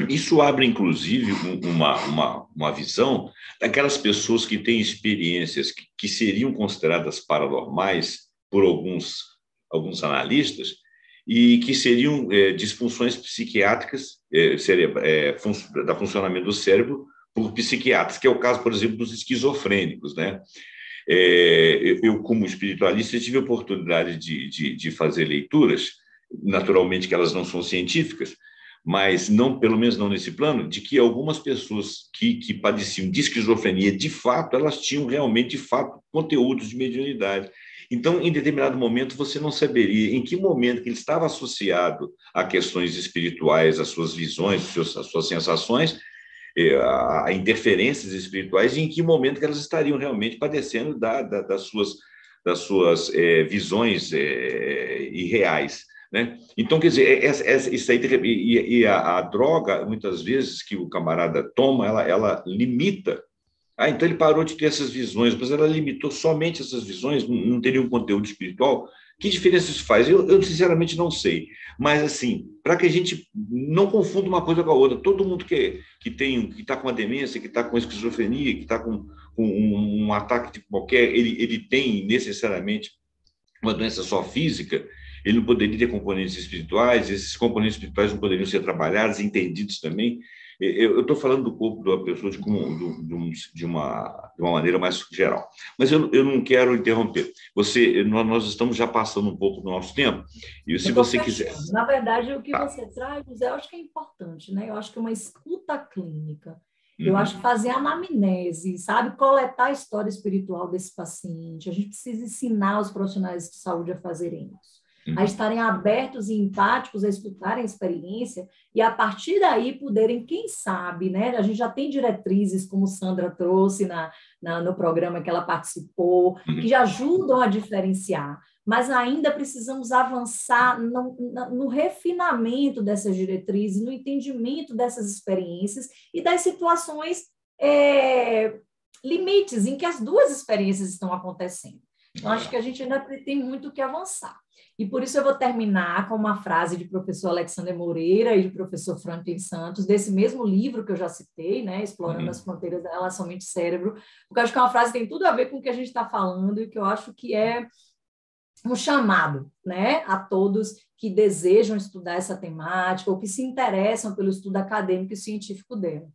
Speaker 1: Isso abre, inclusive, uma visão daquelas pessoas que têm experiências que seriam consideradas paranormais por alguns analistas e que seriam disfunções psiquiátricas da funcionamento do cérebro por psiquiatras, que é o caso, por exemplo, dos esquizofrênicos, né? Eu, como espiritualista, tive a oportunidade de fazer leituras, naturalmente que elas não são científicas, mas não, pelo menos não nesse plano, de que algumas pessoas que padeciam de esquizofrenia, de fato, elas tinham realmente, de fato, conteúdos de mediunidade. Então, em determinado momento, você não saberia em que momento que ele estava associado a questões espirituais, às suas visões, às suas sensações, a interferências espirituais, e em que momento que elas estariam realmente padecendo das suas visões irreais. Né? Então, quer dizer, isso aí, e a droga, muitas vezes, que o camarada toma, ela limita. Então ele parou de ter essas visões, mas ela limitou somente essas visões, não teria um conteúdo espiritual. Que diferença isso faz? Eu sinceramente não sei. Mas, assim, para que a gente não confunda uma coisa com a outra, todo mundo que está com uma demência, que está com esquizofrenia, que está com um ataque de qualquer, ele tem necessariamente uma doença só física, ele não poderia ter componentes espirituais, esses componentes espirituais não poderiam ser trabalhados, entendidos também. Eu estou falando do corpo da pessoa de uma maneira mais geral. Mas eu não quero interromper. Nós estamos já passando um pouco do nosso tempo, e se você quiser...
Speaker 2: Na verdade, o que você traz, José, eu acho que é importante, né? Eu acho que é uma escuta clínica. Eu acho que fazer anamnese, sabe? Coletar a história espiritual desse paciente. A gente precisa ensinar os profissionais de saúde a fazerem isso, a estarem abertos e empáticos, a escutarem a experiência e, a partir daí, poderem, quem sabe, né? A gente já tem diretrizes, como Sandra trouxe no programa que ela participou, que já ajudam a diferenciar, mas ainda precisamos avançar no refinamento dessas diretrizes, no entendimento dessas experiências e das situações limites em que as duas experiências estão acontecendo. Então, acho que a gente ainda tem muito o que avançar. E por isso eu vou terminar com uma frase de professor Alexander Moreira e de professor Franklin Santos, desse mesmo livro que eu já citei, né, Explorando as Fronteiras da Relação Mente-Cérebro, porque eu acho que é uma frase que tem tudo a ver com o que a gente está falando e que eu acho que é um chamado, né, a todos que desejam estudar essa temática ou que se interessam pelo estudo acadêmico e científico dela.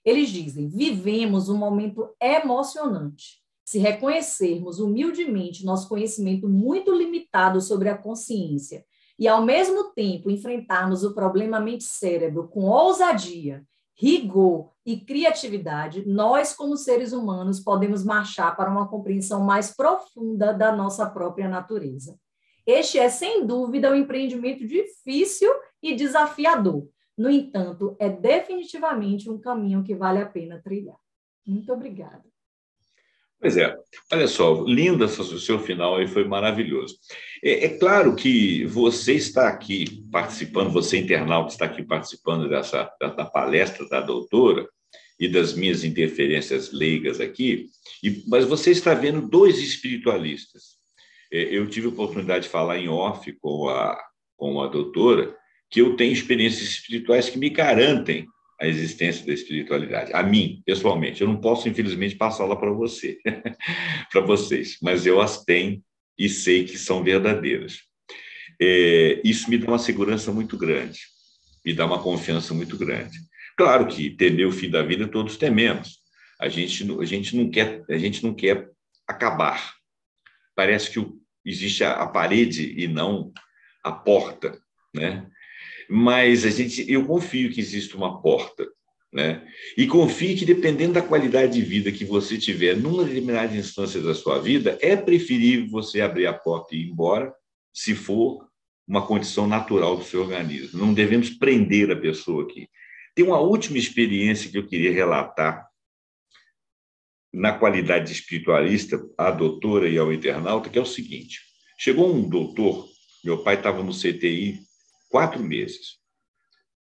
Speaker 2: Eles dizem: vivemos um momento emocionante. Se reconhecermos humildemente nosso conhecimento muito limitado sobre a consciência e, ao mesmo tempo, enfrentarmos o problema mente-cérebro com ousadia, rigor e criatividade, nós, como seres humanos, podemos marchar para uma compreensão mais profunda da nossa própria natureza. Este é, sem dúvida, um empreendimento difícil e desafiador. No entanto, é definitivamente um caminho que vale a pena trilhar. Muito obrigada.
Speaker 1: Pois é, olha só, linda o seu final aí, foi maravilhoso. É claro que você está aqui participando, você internauta está aqui participando da palestra da doutora e das minhas interferências leigas aqui, mas você está vendo dois espiritualistas. Eu tive a oportunidade de falar em off com a doutora que eu tenho experiências espirituais que me garantem a existência da espiritualidade. A mim, pessoalmente. Eu não posso, infelizmente, passá-la para você, para vocês, mas eu as tenho e sei que são verdadeiras. Isso me dá uma segurança muito grande, me dá uma confiança muito grande. Claro que temer o fim da vida todos tememos. A gente não quer acabar. Parece que existe a parede e não a porta, né? Mas eu confio que existe uma porta, né? E confio que, dependendo da qualidade de vida que você tiver numa determinada instância da sua vida, é preferível você abrir a porta e ir embora, se for uma condição natural do seu organismo. Não devemos prender a pessoa aqui. Tem uma última experiência que eu queria relatar na qualidade de espiritualista, à doutora e ao internauta, que é o seguinte: chegou um doutor Meu pai estava no CTI 4 meses.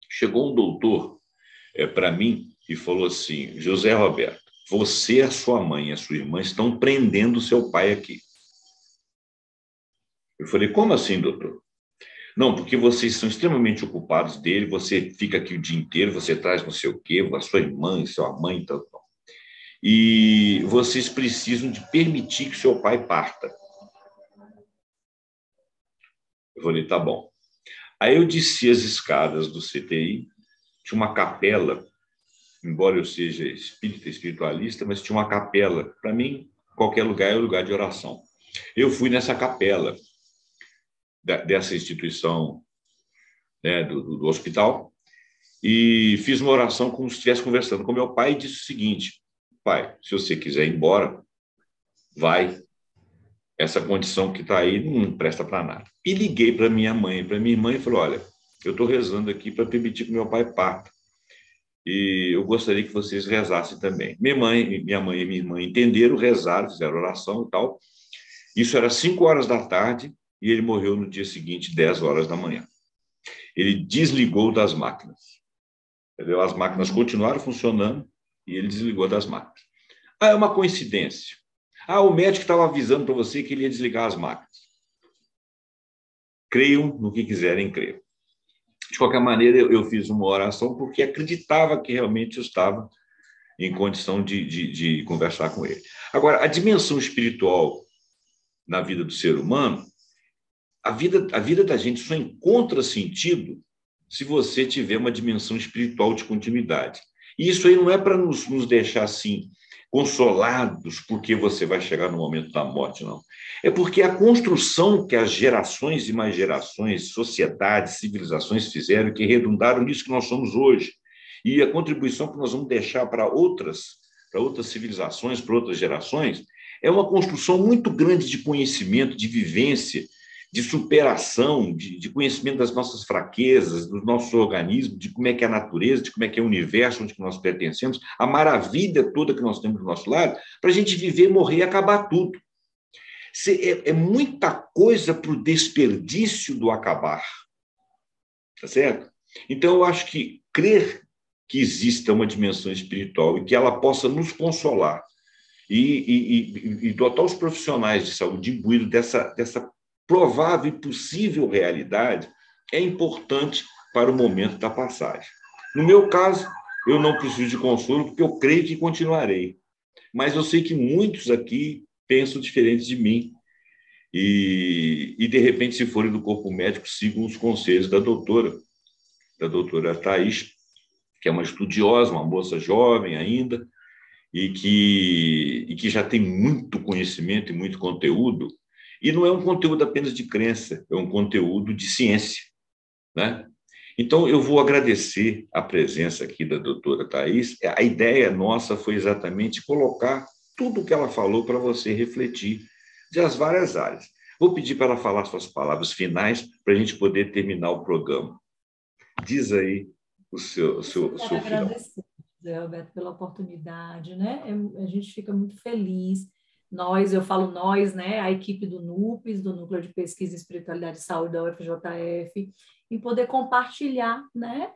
Speaker 1: Chegou um doutor para mim e falou assim: José Roberto, você, a sua mãe e a sua irmã estão prendendo seu pai aqui. Eu falei: como assim, doutor? Não, porque vocês são extremamente ocupados dele, você fica aqui o dia inteiro, você traz não sei o quê, a sua irmã, sua mãe, tal. E vocês precisam de permitir que seu pai parta. Eu falei: tá bom. Aí eu desci as escadas do CTI, tinha uma capela, embora eu seja espírita, espiritualista, mas tinha uma capela. Para mim, qualquer lugar é lugar de oração. Eu fui nessa capela dessa instituição, né, do hospital, e fiz uma oração como se estivesse conversando com meu pai e disse o seguinte: pai, se você quiser ir embora, vai. Essa condição que está aí não presta para nada. E liguei para minha mãe, para minha irmã, e falei: olha, eu estou rezando aqui para permitir que meu pai parta. E eu gostaria que vocês rezassem também. Minha mãe e minha irmã entenderam, rezaram, fizeram oração e tal. Isso era 5 horas da tarde e ele morreu no dia seguinte, 10 horas da manhã. Ele desligou das máquinas. Entendeu? As máquinas continuaram funcionando e ele desligou das máquinas. Ah, é uma coincidência. Ah, o médico estava avisando para você que ele ia desligar as máquinas. Creiam no que quiserem crer. De qualquer maneira, eu fiz uma oração porque acreditava que realmente eu estava em condição de conversar com ele. Agora, a dimensão espiritual na vida do ser humano, a vida da gente só encontra sentido se você tiver uma dimensão espiritual de continuidade. E isso aí não é para nos deixar assim, consolados porque você vai chegar no momento da morte, não. É porque a construção que as gerações e mais gerações, sociedades, civilizações fizeram, que redundaram nisso que nós somos hoje, e a contribuição que nós vamos deixar para outras civilizações, para outras gerações, é uma construção muito grande de conhecimento, de vivência, de superação, de conhecimento das nossas fraquezas, do nosso organismo, de como é que é a natureza, de como é que é o universo onde nós pertencemos, a maravilha toda que nós temos do nosso lado, para a gente viver, morrer e acabar tudo. É muita coisa para o desperdício do acabar. Tá certo? Então, eu acho que crer que exista uma dimensão espiritual e que ela possa nos consolar e dotar os profissionais de saúde imbuídos dessa provável e possível realidade é importante para o momento da passagem. No meu caso, eu não preciso de consolo porque eu creio que continuarei. Mas eu sei que muitos aqui pensam diferente de mim e de repente, se forem do corpo médico, sigam os conselhos da doutora Thais, que é uma estudiosa, uma moça jovem ainda, e que já tem muito conhecimento e muito conteúdo. E não é um conteúdo apenas de crença, é um conteúdo de ciência, né? Então, eu vou agradecer a presença aqui da doutora Thais. A ideia nossa foi exatamente colocar tudo o que ela falou para você refletir das várias áreas. Vou pedir para ela falar suas palavras finais para a gente poder terminar o programa. Diz aí o seu final.
Speaker 2: Agradecer, José Roberto, pela oportunidade, né? A gente fica muito feliz. Eu falo nós, né? A equipe do NUPES, do Núcleo de Pesquisa em Espiritualidade e Saúde da UFJF, em poder compartilhar, né?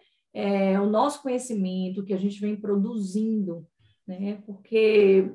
Speaker 2: O nosso conhecimento que a gente vem produzindo, né? Porque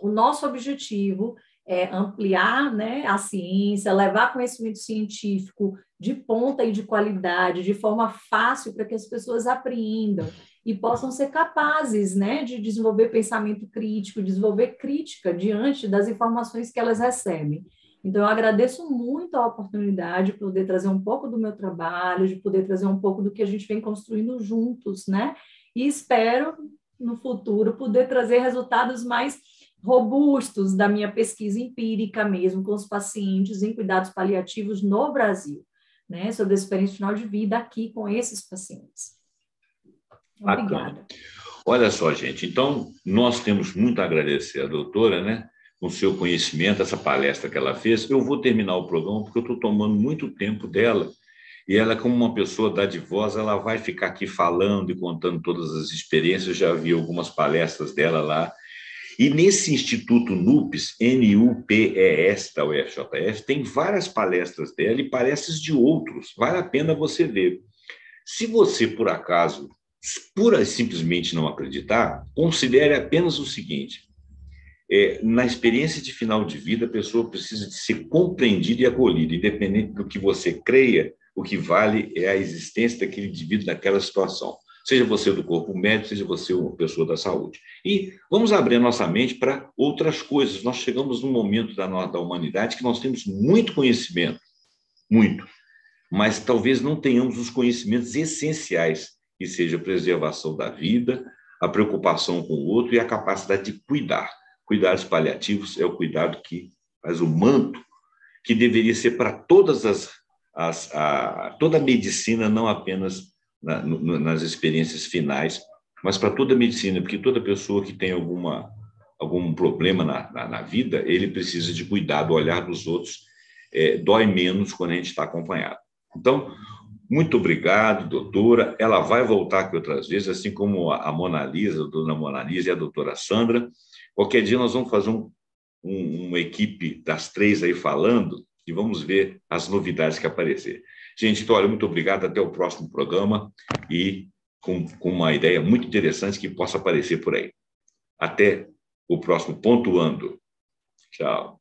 Speaker 2: o nosso objetivo é ampliar, né, a ciência, levar conhecimento científico de ponta e de qualidade, de forma fácil, para que as pessoas apreendam e possam ser capazes, né, de desenvolver pensamento crítico, desenvolver crítica diante das informações que elas recebem. Então, eu agradeço muito a oportunidade de poder trazer um pouco do meu trabalho, de poder trazer um pouco do que a gente vem construindo juntos, né? E espero, no futuro, poder trazer resultados mais robustos da minha pesquisa empírica mesmo, com os pacientes em cuidados paliativos no Brasil, né? Sobre a experiência final de vida aqui com esses pacientes. Obrigada.
Speaker 1: Olha só, gente, então, nós temos muito a agradecer à doutora, né? Com o seu conhecimento, essa palestra que ela fez. Eu vou terminar o programa porque eu estou tomando muito tempo dela e ela, como uma pessoa dadivosa, ela vai ficar aqui falando e contando todas as experiências. Eu já vi algumas palestras dela lá E nesse Instituto NUPES, NUPES da UFJF, tem várias palestras dela e palestras de outros. Vale a pena você ver. Se você, por acaso, pura e simplesmente não acreditar, considere apenas o seguinte: na experiência de final de vida, a pessoa precisa de ser compreendida e acolhida, independente do que você creia, o que vale é a existência daquele indivíduo naquela situação. Seja você do corpo médico, seja você uma pessoa da saúde. E vamos abrir a nossa mente para outras coisas. Nós chegamos num momento da humanidade que nós temos muito conhecimento, muito, mas talvez não tenhamos os conhecimentos essenciais, que seja a preservação da vida, a preocupação com o outro e a capacidade de cuidar. Cuidados paliativos é o cuidado que faz o manto, que deveria ser para todas toda a medicina, não apenas nas experiências finais, mas para toda a medicina, porque toda pessoa que tem algum problema na vida, ele precisa de cuidado, o olhar dos outros dói menos quando a gente está acompanhado. Então, muito obrigado, doutora. Ela vai voltar aqui outras vezes, assim como a Mona Lisa, a dona Mona Lisa e a doutora Sandra. Qualquer dia nós vamos fazer uma equipe das três aí falando e vamos ver as novidades que aparecer. Gente, então, olha, muito obrigado. Até o próximo programa e com uma ideia muito interessante que possa aparecer por aí. Até o próximo Pontuando. Tchau.